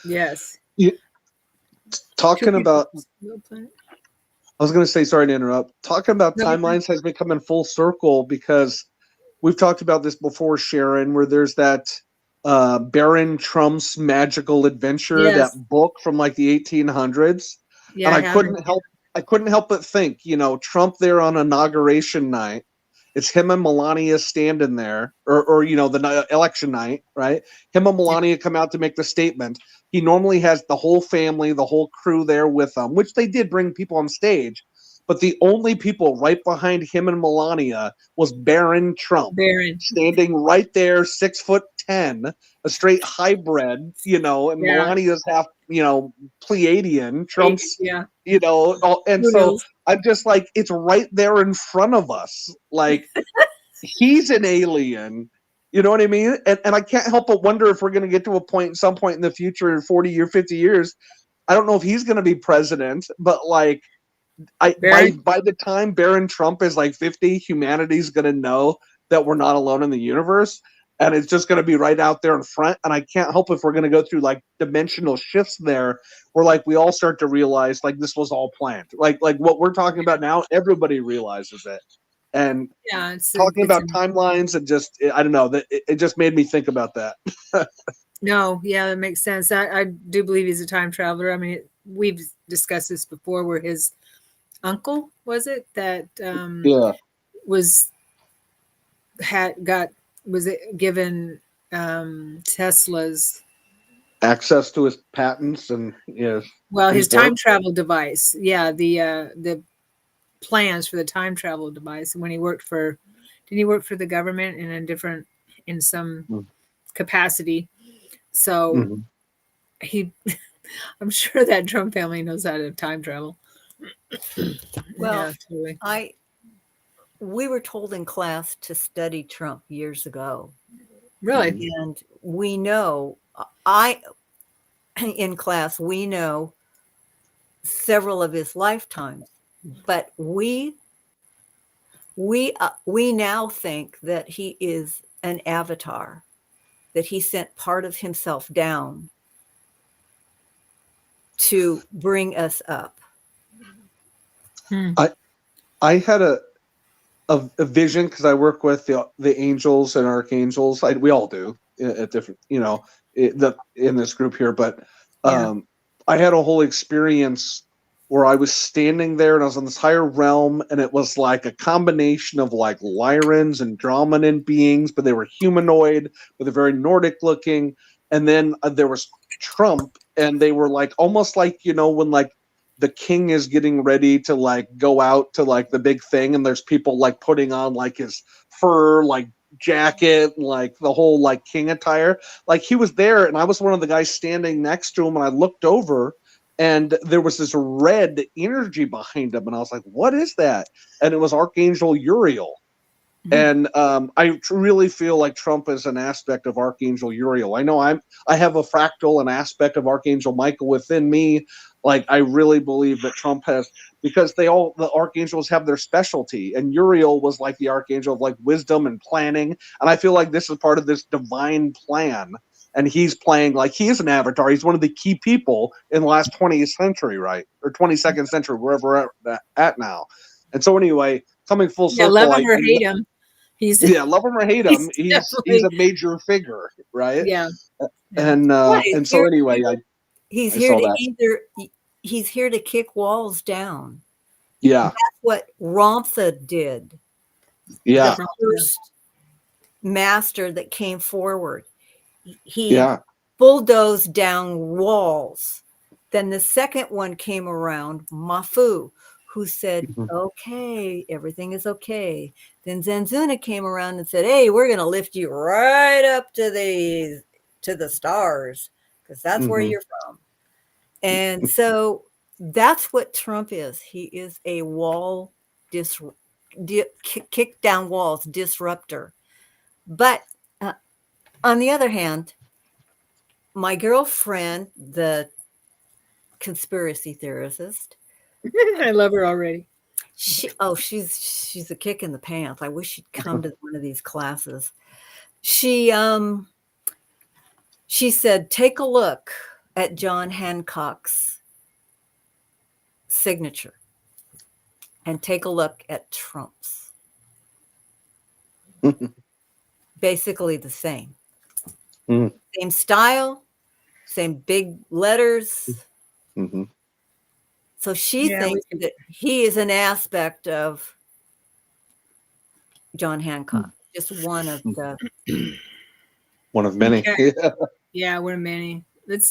Yes. You, Two talking people. about, I was going to say, sorry to interrupt. Talking about No, timelines has become in full circle because we've talked about this before, Sharon, where there's that Baron Trump's Magical Adventure, that yes. book from like the 1800s, Yeah, and I have it. I couldn't help but think, Trump there on inauguration night. It's him and Melania standing there, or the election night, right? Him and Melania come out to make the statement. He normally has the whole family, the whole crew there with him, which they did bring people on stage. But the only people right behind him and Melania was Baron Trump, Baron. standing right there, 6'10", a straight hybrid, and Yeah. Melania's half, Pleiadian. Trump's, Yeah. and Who so knows? I'm just like, it's right there in front of us. Like, he's an alien. You know what I mean? And I can't help but wonder if we're going to get to a point, some point in the future, in 40 or 50 years. I don't know if he's going to be president, but like, Baron. by the time Baron Trump is like 50, humanity's going to know that we're not alone in the universe. And it's just going to be right out there in front. And I can't help if we're going to go through like dimensional shifts there where like we all start to realize like this was all planned. Like what we're talking about now, everybody realizes it. And Yeah, it's talking about timelines and just, I don't know, that it just made me think about that. no, yeah, that makes sense. I do believe he's a time traveler. I mean, we've discussed this before, where his uncle was it that Yeah. was given Tesla's Access to his patents and yes. his time travel device. Yeah, the plans for the time travel device. And when he worked for, did he work for the government in some capacity? So he, I'm sure that Trump family knows how to time travel. Well, yeah, totally. We were told in class to study Trump years ago. Really? And we know, in class, we know several of his lifetimes, but we now think that he is an avatar, that he sent part of himself down to bring us up. I had a vision because I work with the angels and archangels. We all do at different, in this group here. But I had a whole experience where I was standing there and I was on this higher realm, and it was like a combination of like Lyrans and Andromedan beings, but they were humanoid, but they're very Nordic looking. And then there was Trump, and they were like almost like when like the king is getting ready to like go out to like the big thing, and there's people like putting on like his fur like jacket, like the whole like king attire. Like he was there, and I was one of the guys standing next to him, and I looked over and there was this red energy behind him, and I was like, what is that? And it was Archangel Uriel. And I really feel like Trump is an aspect of Archangel Uriel. I know I have a fractal, an aspect of Archangel Michael within me. Like I really believe that Trump has, because the archangels have their specialty, and Uriel was like the archangel of like wisdom and planning. And I feel like this is part of this divine plan. And he's playing like he is an avatar. He's one of the key people in the last 20th century, right? Or 22nd century, wherever we're at now. And so anyway, coming full circle. Love him or hate him. Love him or hate him. He's a major figure, right? Yeah. And so anyway, he's here to kick walls down. Yeah. That's what Ramtha did. Yeah. The first master that came forward. He bulldozed down walls. Then the second one came around, Mafu, who said, okay, everything is okay. Then Zanzuna came around and said, hey, we're going to lift you right up to the stars, because that's where you're from. And so that's what Trump is. He is a wall kick down walls disruptor. But on the other hand, my girlfriend, the conspiracy theorist, I love her already. She's a kick in the pants. I wish she'd come to one of these classes. She said, take a look at John Hancock's signature and take a look at Trump's. Basically the same. Mm. Same style, same big letters. Mm-hmm. So she Yeah, thinks that he is an aspect of John Hancock, just one of the One of many. Okay. Yeah, we're many. Let's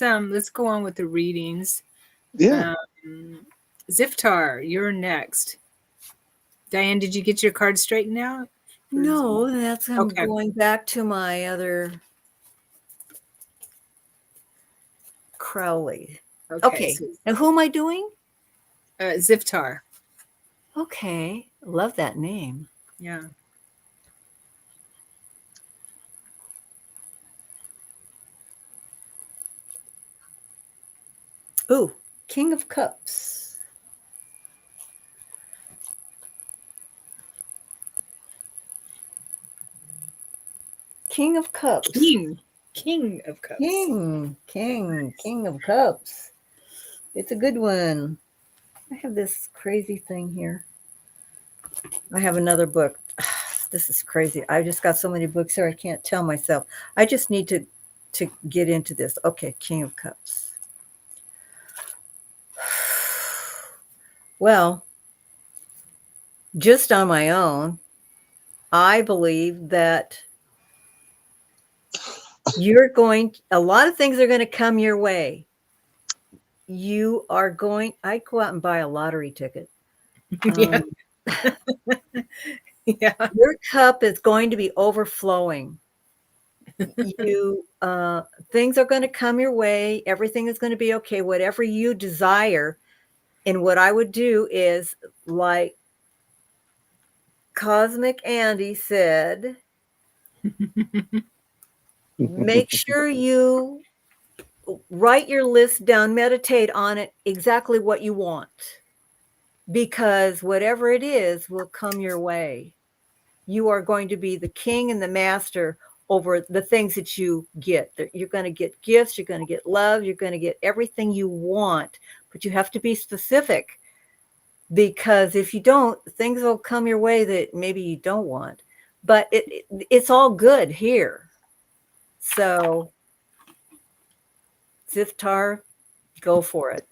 go on with the readings. Yeah. Ziftar, you're next. Diane, did you get your card straightened out? No, that's I'm Okay. going back to my other Crowley. Okay. So, Now who am I doing? Ziftar. Okay. Love that name. Yeah. Ooh, King of Cups. King of Cups. King of Cups. King of Cups. It's a good one. I have this crazy thing here. I have another book. This is crazy. I just got so many books here. I can't tell myself. I just need to get into this. Okay, King of Cups. Well, just on my own, I believe that a lot of things are going to come your way. I go out and buy a lottery ticket. Yeah. Yeah. Your cup is going to be overflowing. Things are going to come your way. Everything is going to be okay. Whatever you desire. And what I would do is, like Cosmic Andy said, make sure you write your list down, meditate on it, exactly what you want. Because whatever it is will come your way. You are going to be the king and the master over the things that you get. You're going to get gifts, you're going to get love, you're going to get everything you want, but you have to be specific, because if you don't, things will come your way that maybe you don't want. But it's all good here. So, Ziftar, go for it.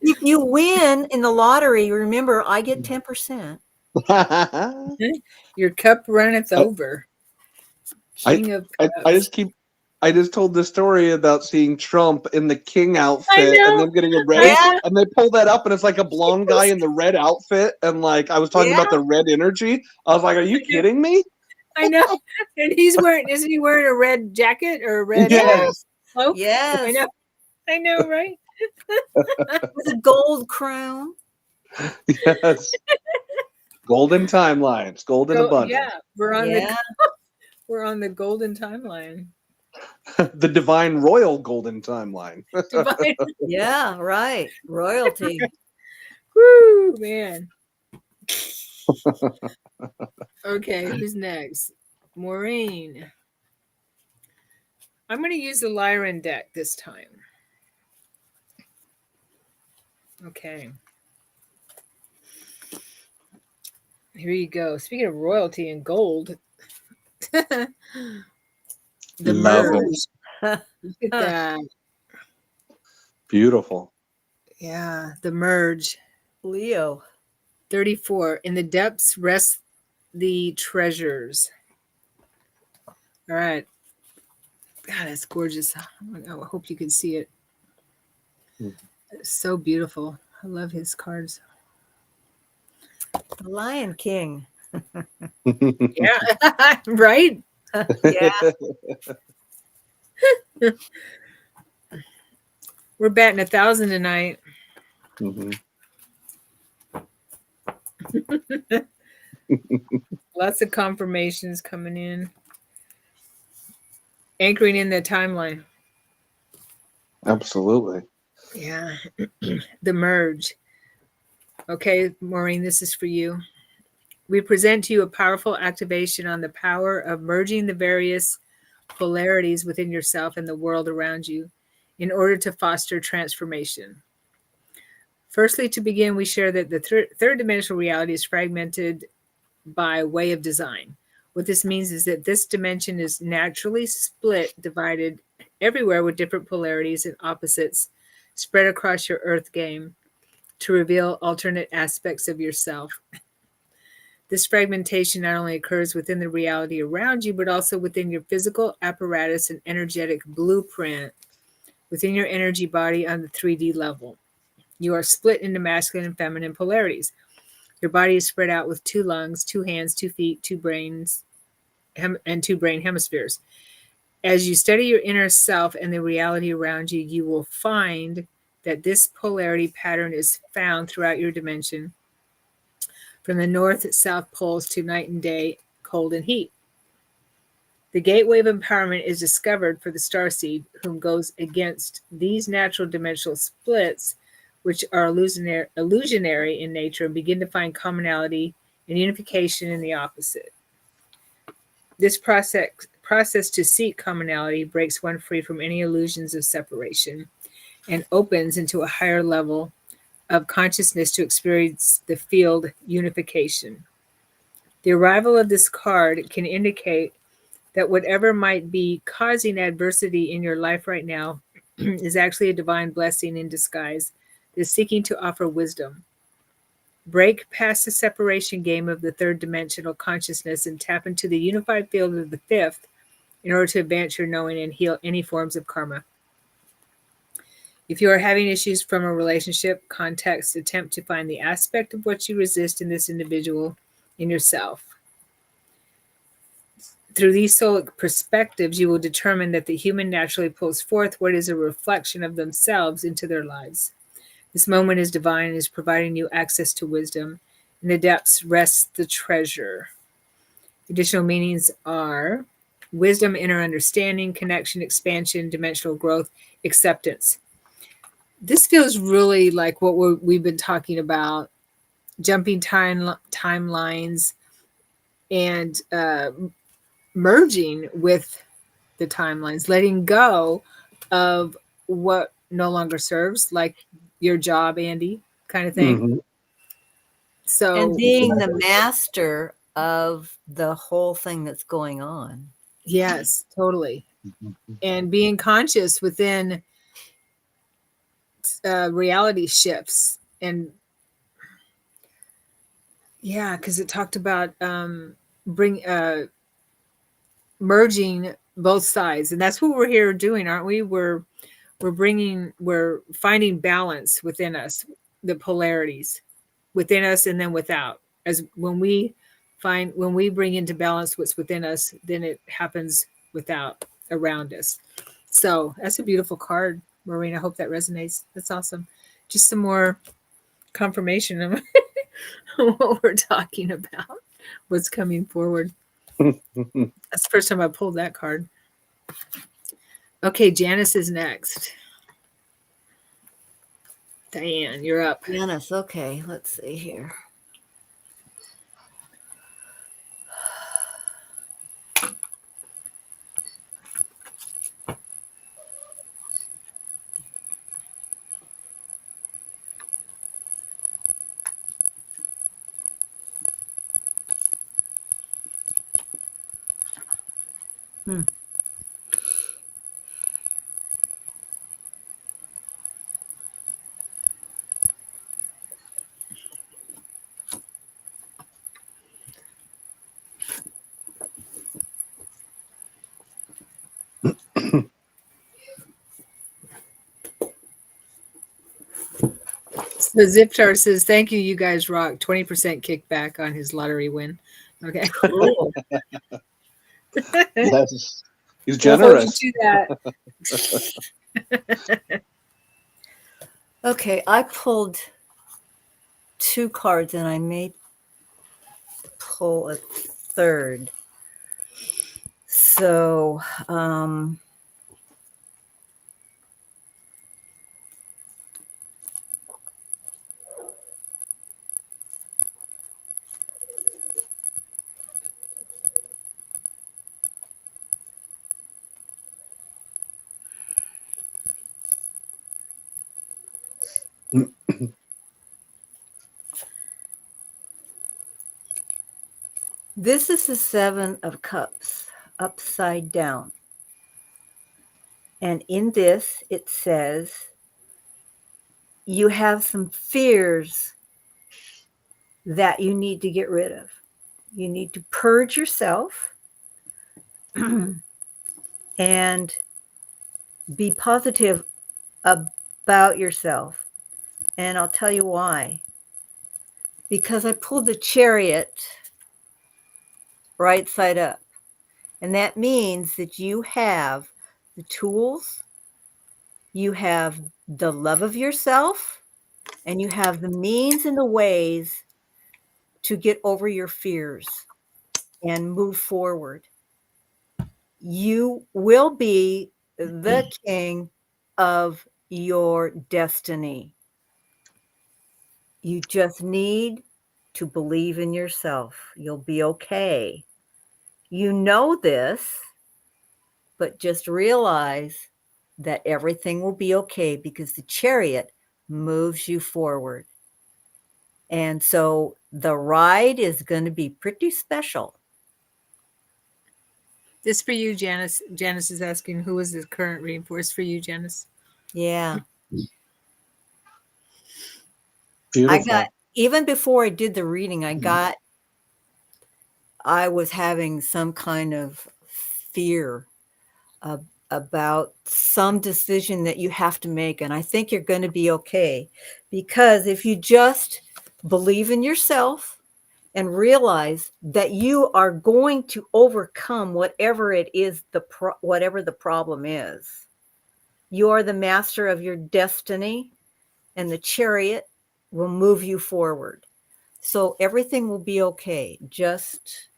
If you win in the lottery, remember, I get 10%. Your cup runneth over. King of Cups. I just told the story about seeing Trump in the king outfit and then getting a red, Yeah. and they pull that up and it's like a blonde guy in the red outfit, and like I was talking about the red energy. I was like, "Are you kidding me?" I know. And isn't he wearing a red jacket or a red cloak? Yes. I know, right? With a gold crown. Yes. Golden timelines, golden abundance. Yeah, we're on the golden timeline. The divine royal golden timeline. Divine. Yeah, right. Royalty. Woo, man. Okay, who's next? Maureen. I'm going to use the Lyran deck this time. Okay. Here you go. Speaking of royalty and gold, the merge. Look at that. Beautiful. Yeah, the merge. Leo. 34. In the depths rest the treasures. All right. God, that's gorgeous. I hope you can see it. It's so beautiful. I love his cards. The Lion King. Yeah, right? Yeah. We're batting 1,000 tonight. Lots of confirmations coming in. Anchoring in the timeline. Absolutely. Yeah. The merge. Okay, Maureen, this is for you. We present to you a powerful activation on the power of merging the various polarities within yourself and the world around you. in order to foster transformation. Firstly, to begin, we share that the third dimensional reality is fragmented by way of design. What this means is that this dimension is naturally split, divided everywhere with different polarities and opposites spread across your earth game to reveal alternate aspects of yourself. This fragmentation not only occurs within the reality around you, but also within your physical apparatus and energetic blueprint within your energy body on the 3D level. You are split into masculine and feminine polarities. Your body is spread out with 2 lungs, 2 hands, 2 feet, 2 brains, and 2 brain hemispheres. As you study your inner self and the reality around you, you will find that this polarity pattern is found throughout your dimension, from the north south poles to night and day, cold and heat. The gateway of empowerment is discovered for the starseed, whom goes against these natural dimensional splits, which are illusionary in nature, and begin to find commonality and unification in the opposite. This process to seek commonality breaks one free from any illusions of separation and opens into a higher level of consciousness to experience the field unification. The arrival of this card can indicate that whatever might be causing adversity in your life right now is actually a divine blessing in disguise that is seeking to offer wisdom. Break past the separation game of the third dimensional consciousness and tap into the unified field of the fifth in order to advance your knowing and heal any forms of karma. If you are having issues from a relationship context, attempt to find the aspect of what you resist in this individual in yourself. Through these soulic perspectives, you will determine that the human naturally pulls forth what is a reflection of themselves into their lives. This moment is divine and is providing you access to wisdom. In the depths rests the treasure. Additional meanings are wisdom, inner understanding, connection, expansion, dimensional growth, acceptance. This feels really like what we've been talking about, jumping timelines and merging with the timelines, letting go of what no longer serves, like your job, Andy, kind of thing. Mhm. So, And being the master of the whole thing that's going on. yes, totally. And being conscious within reality shifts. And yeah, because it talked about merging both sides. And that's what we're here doing, aren't we? We're finding balance within us, the polarities within us and then without. As when we bring into balance what's within us, then it happens without around us. So that's a beautiful card, Maureen. I hope that resonates. That's awesome. Just some more confirmation of what we're talking about, what's coming forward. That's the first time I pulled that card. Okay, Janice is next. Diane, you're up. Janice, okay, let's see here. The Ziptar says, "Thank you, you guys rock. 20% kickback on his lottery win." Okay, Cool. Yes. He's we'll hold you generous. to that. Okay, I pulled 2 cards and I may pull a third. So, This is the Seven of Cups, upside down. And in this, it says, you have some fears that you need to get rid of. You need to purge yourself and be positive about yourself. And I'll tell you why. Because I pulled the Chariot right side up. And that means that you have the tools, you have the love of yourself, and you have the means and the ways to get over your fears and move forward. You will be the king of your destiny. You just need to believe in yourself. You'll be okay. You know this, but just realize that everything will be okay because the Chariot moves you forward. And so the ride is going to be pretty special. This for you, Janice. Janice is asking, who is the current reading for? It's for you, Janice. Yeah. Beautiful. I got, even before I did the reading, I was having some kind of fear about some decision that you have to make. And I think you're going to be okay. Because if you just believe in yourself and realize that you are going to overcome whatever it is, whatever the problem is, you are the master of your destiny, and the Chariot will move you forward. So everything will be okay. Just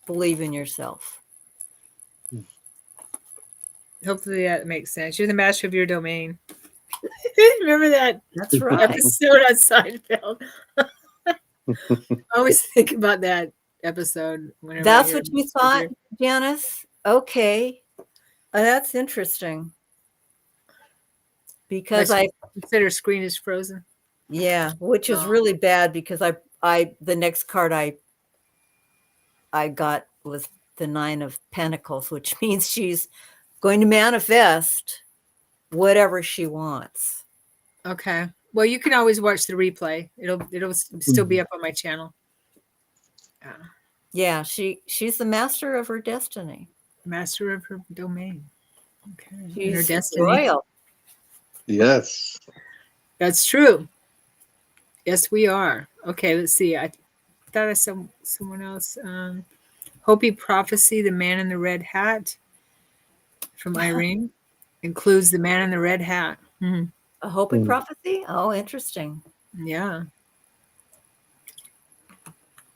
believe in yourself. Hopefully that makes sense. You're the master of your domain. Remember that That's right. episode on Seinfeld? I always think about that episode. Whenever That's what you thought, Janice? Okay. That's interesting. Because I consider screen is frozen. Yeah, which is really bad because the next card I got was the Nine of Pentacles, which means she's going to manifest whatever she wants. Okay. Well, you can always watch the replay. It'll still be up on my channel. Yeah, she's the master of her destiny. Master of her domain. Okay. She's her destiny. royal. Yes. That's true. Yes, we are. Okay, let's see. I thought I saw someone else. Hopi Prophecy, the man in the red hat from Irene includes the man in the red hat. Mm-hmm. A Hopi Prophecy? Oh, interesting. Yeah.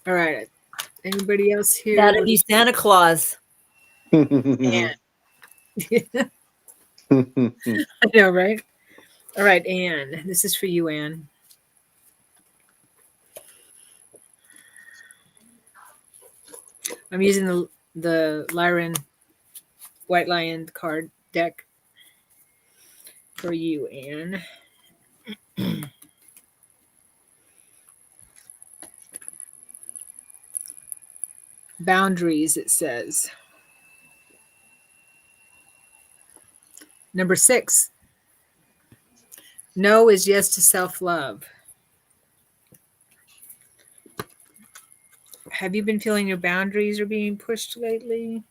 All right. Anybody else here? That'd be Santa Claus. I know, right? All right, Anne. This is for you, Anne. I'm using the Lyran White Lion card deck for you, Anne. Boundaries, it says. Number 6. No is yes to self-love. Have you been feeling your boundaries are being pushed lately?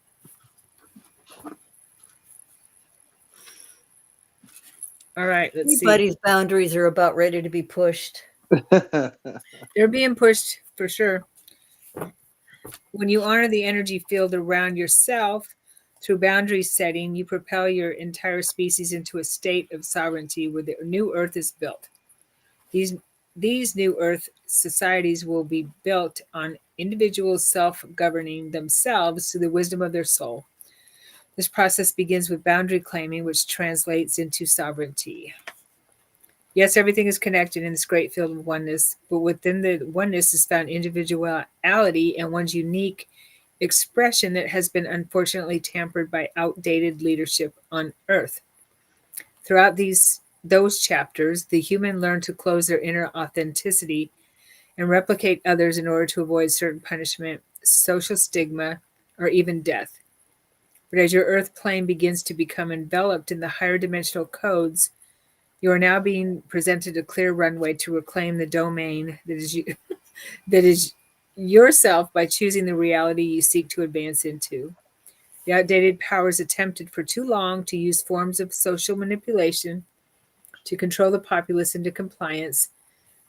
All right, let's see. Everybody's boundaries are about ready to be pushed. They're being pushed for sure. When you honor the energy field around yourself through boundary setting, you propel your entire species into a state of sovereignty where the new earth is built. These new earth societies will be built on individuals self-governing themselves through the wisdom of their soul. This process begins with boundary claiming, which translates into sovereignty. Yes, everything is connected in this great field of oneness, but within the oneness is found individuality and one's unique expression that has been unfortunately tampered by outdated leadership on Earth. Throughout those chapters, the human learn to close their inner authenticity and replicate others in order to avoid certain punishment, social stigma, or even death. But as your earth plane begins to become enveloped in the higher dimensional codes, you are now being presented a clear runway to reclaim the domain that is you, that is yourself by choosing the reality you seek to advance into. The outdated powers attempted for too long to use forms of social manipulation to control the populace into compliance,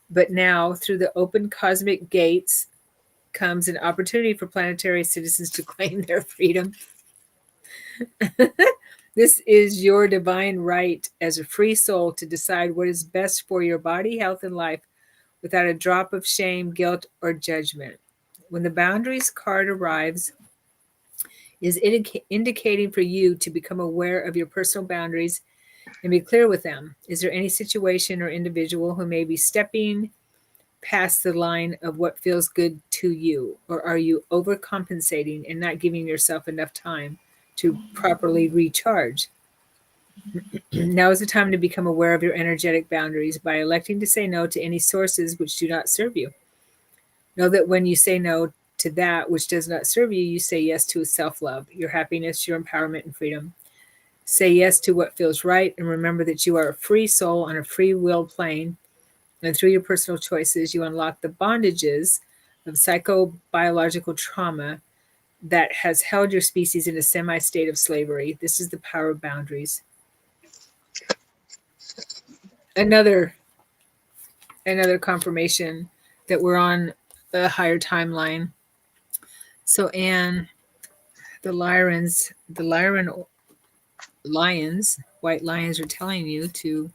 but now, through the open cosmic gates, comes an opportunity for planetary citizens to claim their freedom. This is your divine right as a free soul to decide what is best for your body, health, and life without a drop of shame, guilt, or judgment. When the boundaries card arrives, is indicating for you to become aware of your personal boundaries and be clear with them. Is there any situation or individual who may be stepping past the line of what feels good to you? Or are you overcompensating and not giving yourself enough time to properly recharge? Now is the time to become aware of your energetic boundaries by electing to say no to any sources which do not serve you. Know that when you say no to that which does not serve you, you say yes to self love, your happiness, your empowerment, and freedom. Say yes to what feels right, and remember that you are a free soul on a free will plane. And through your personal choices, you unlock the bondages of psychobiological trauma that has held your species in a semi state of slavery. This is the power of boundaries. Another confirmation that we're on a higher timeline. So Anne, the Lyran lions, white lions are telling you to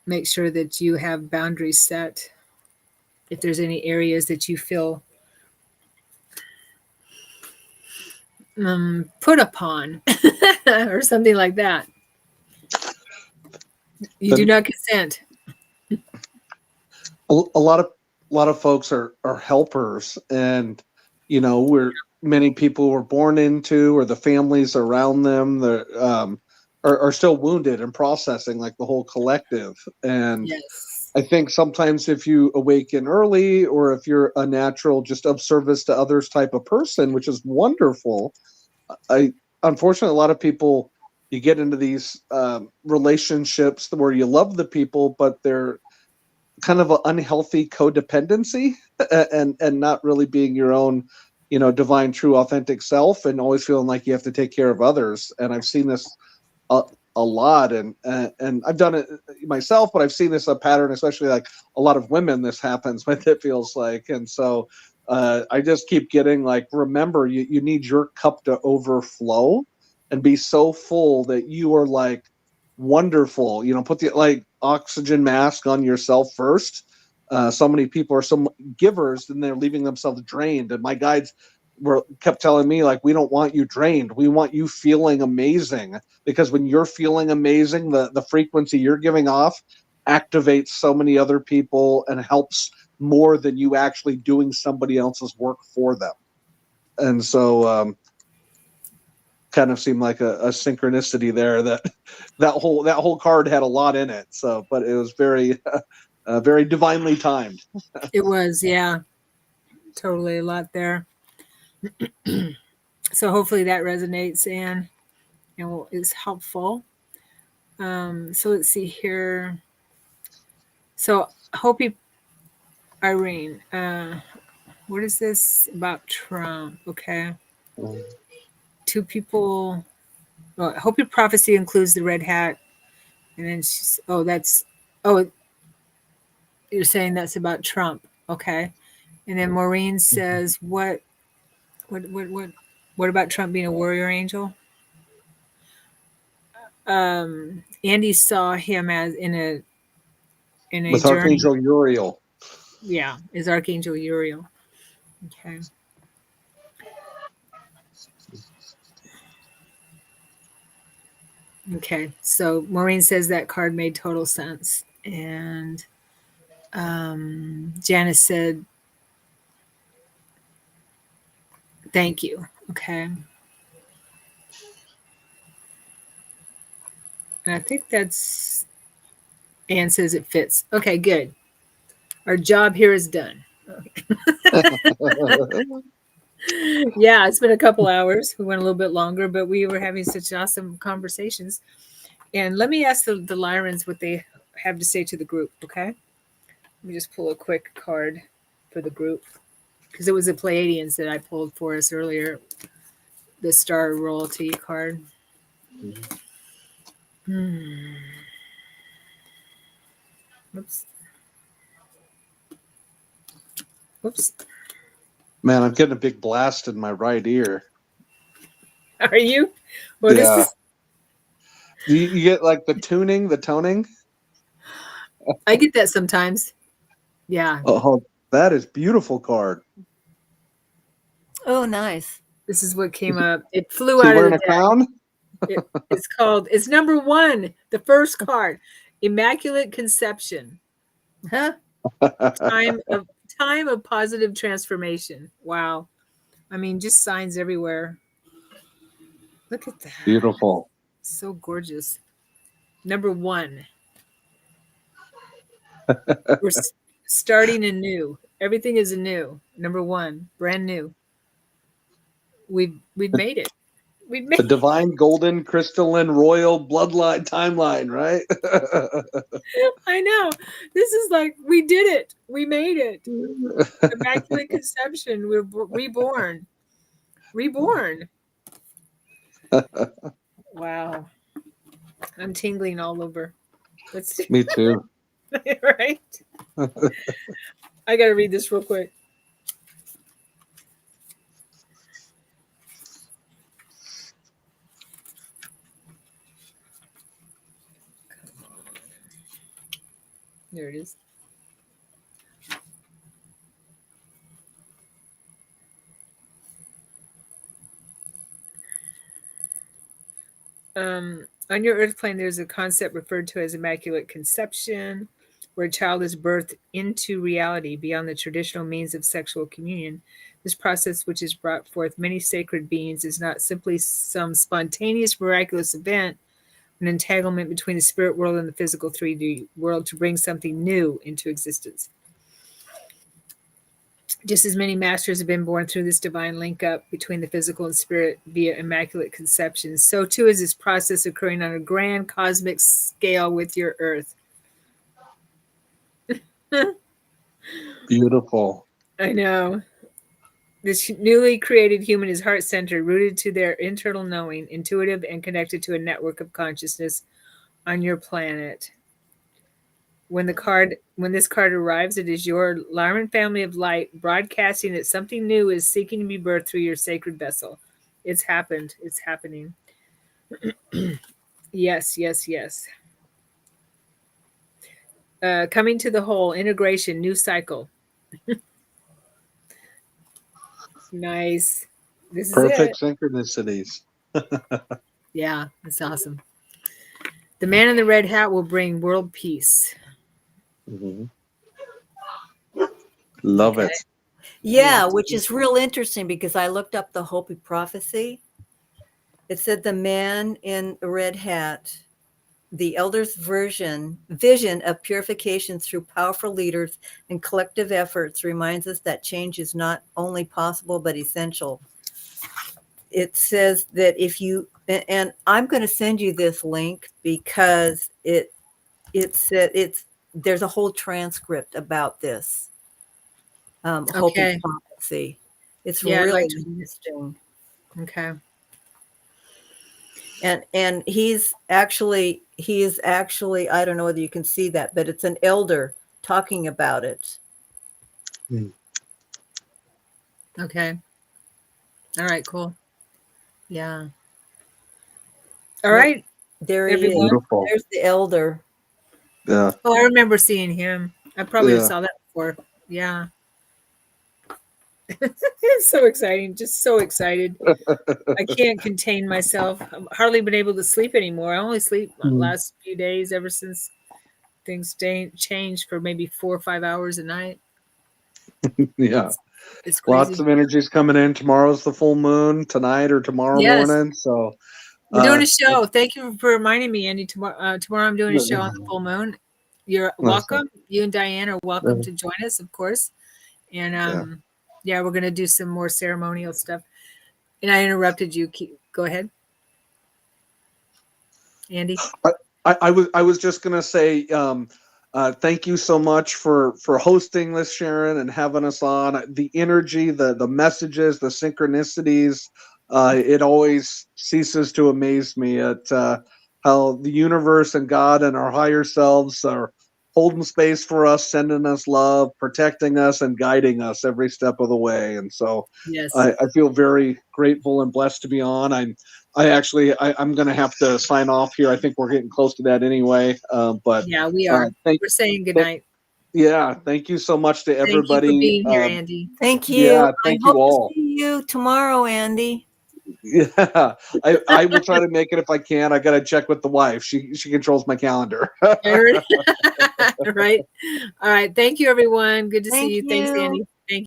make sure that you have boundaries set. If there's any areas that you feel put upon or something like that, you do not consent. A lot of folks are helpers, and we're many people were born into, or the families around them that are still wounded and processing, like the whole collective. And Yes. I think sometimes if you awaken early, or if you're a natural just of service to others type of person, which is wonderful, I unfortunately a lot of people, you get into these relationships where you love the people, but they're kind of an unhealthy codependency, and not really being your own divine, true, authentic self, and always feeling like you have to take care of others. And I've seen this a, a lot, and I've done it myself, but I've seen this a pattern, especially like a lot of women this happens with, it feels like. And so I just keep getting like, remember, you need your cup to overflow and be so full that you are like wonderful. Put the like oxygen mask on yourself first. So many people are some givers, and they're leaving themselves drained. And my guides kept telling me, like, we don't want you drained. We want you feeling amazing, because when you're feeling amazing, the frequency you're giving off activates so many other people and helps more than you actually doing somebody else's work for them. And so kind of seemed like a synchronicity there, that whole card had a lot in it. So, but it was very very divinely timed. It was, yeah, totally a lot there. So hopefully that resonates, Anne, and is helpful. So let's see here. So Hopi Irene, what is this about Trump? Okay. Two people. Oh, Hopi prophecy includes the red hat, and then she's. Oh, you're saying that's about Trump. Okay. And then Maureen says, what about Trump being a warrior angel? Andy saw him as in a With journey. Archangel Uriel. Yeah, is Archangel Uriel. Okay. Okay. So Maureen says that card made total sense. And Janice said, thank you. Okay. And I think that's Anne says it fits. Okay, good. Our job here is done. Yeah, it's been a couple hours. We went a little bit longer, but we were having such awesome conversations. And let me ask the Lyrans what they have to say to the group, okay? Let me just pull a quick card for the group. Because it was the Pleiadians that I pulled for us earlier. The Star Royalty card. Oops. Oops. Man, I'm getting a big blast in my right ear. Are you? Well, Yeah. this is. Do you get like the tuning, the toning? I get that sometimes. Yeah. Oh, that is beautiful card. Oh, nice. This is what came up. It flew Is he out of wearing the a deck. crown? It's number 1, the first card, Immaculate Conception. Huh? Time of positive transformation. Wow. I mean, just signs everywhere. Look at that. Beautiful. So gorgeous. Number 1. We're starting anew. Everything is anew. Number 1, brand new. We've made it. We've made The divine, golden, crystalline, royal bloodline timeline, right? I know. This is like we did it. We made it. Immaculate Conception. We're reborn. Reborn. Wow. I'm tingling all over. Let's see. Me too. Right? I got to read this real quick. There it is. On your earth plane, there's a concept referred to as Immaculate Conception, where a child is birthed into reality beyond the traditional means of sexual communion. This process, which has brought forth many sacred beings, is not simply some spontaneous, miraculous event, an entanglement between the spirit world and the physical 3D world to bring something new into existence. Just as many masters have been born through this divine link up between the physical and spirit via immaculate conception, so too is this process occurring on a grand cosmic scale with your earth. Beautiful. I know. This newly created human is heart centered, rooted to their internal knowing, intuitive, and connected to a network of consciousness on your planet. When this card arrives, it is your Lyran family of light broadcasting that something new is seeking to be birthed through your sacred vessel. It's happened. It's happening. Yes, yes, yes. Coming to the whole, integration, new cycle. Nice. This is Perfect it. synchronicities. Yeah, that's awesome. The man in the red hat will bring world peace. Mm-hmm. Love Okay. it. Yeah, which is real interesting because I looked up the Hopi prophecy. It said the man in a red hat, the elders' vision of purification through powerful leaders and collective efforts reminds us that change is not only possible but essential. It says that if you, and I'm going to send you this link because there's a whole transcript about this Hopi prophecy. It's really interesting. Okay. And he is actually, I don't know whether you can see that, but it's an elder talking about it. Okay. All right, cool. Yeah. All right. There he everyone. is. Beautiful. There's the elder. Yeah. Oh, I remember seeing him. I probably saw that before. Yeah. It's so exciting. Just so excited. I can't contain myself. I've hardly been able to sleep anymore. I only sleep the last few days ever since things changed for maybe 4 or 5 hours a night. Yeah. It's crazy. Lots of energies coming in. Tomorrow's the full moon, tonight or tomorrow morning. So we're doing a show. Thank you for reminding me, Andy. Tomorrow I'm doing a show on the full moon. You're welcome. You and Diane are welcome Yeah. to join us, of course. And Yeah. yeah, we're going to do some more ceremonial stuff. And I interrupted you. Go ahead, Andy. I was just gonna say thank you so much for hosting this, Sharon, and having us on. The energy, the messages, the synchronicities, it always ceases to amaze me at how the universe and God and our higher selves are holding space for us, sending us love, protecting us, and guiding us every step of the way. And so Yes. I feel very grateful and blessed to be on. I'm going to have to sign off here. I think we're getting close to that anyway. But Yeah, we are. We're saying goodnight. Yeah, thank you so much to everybody. Thank you for being here, Andy. Thank you. Yeah, thank I you hope all. to see you tomorrow, Andy. Yeah, I will try to make it if I can. I got to check with the wife. She controls my calendar. Right. All right. Thank you, everyone. Good to see you. Thanks, Andy.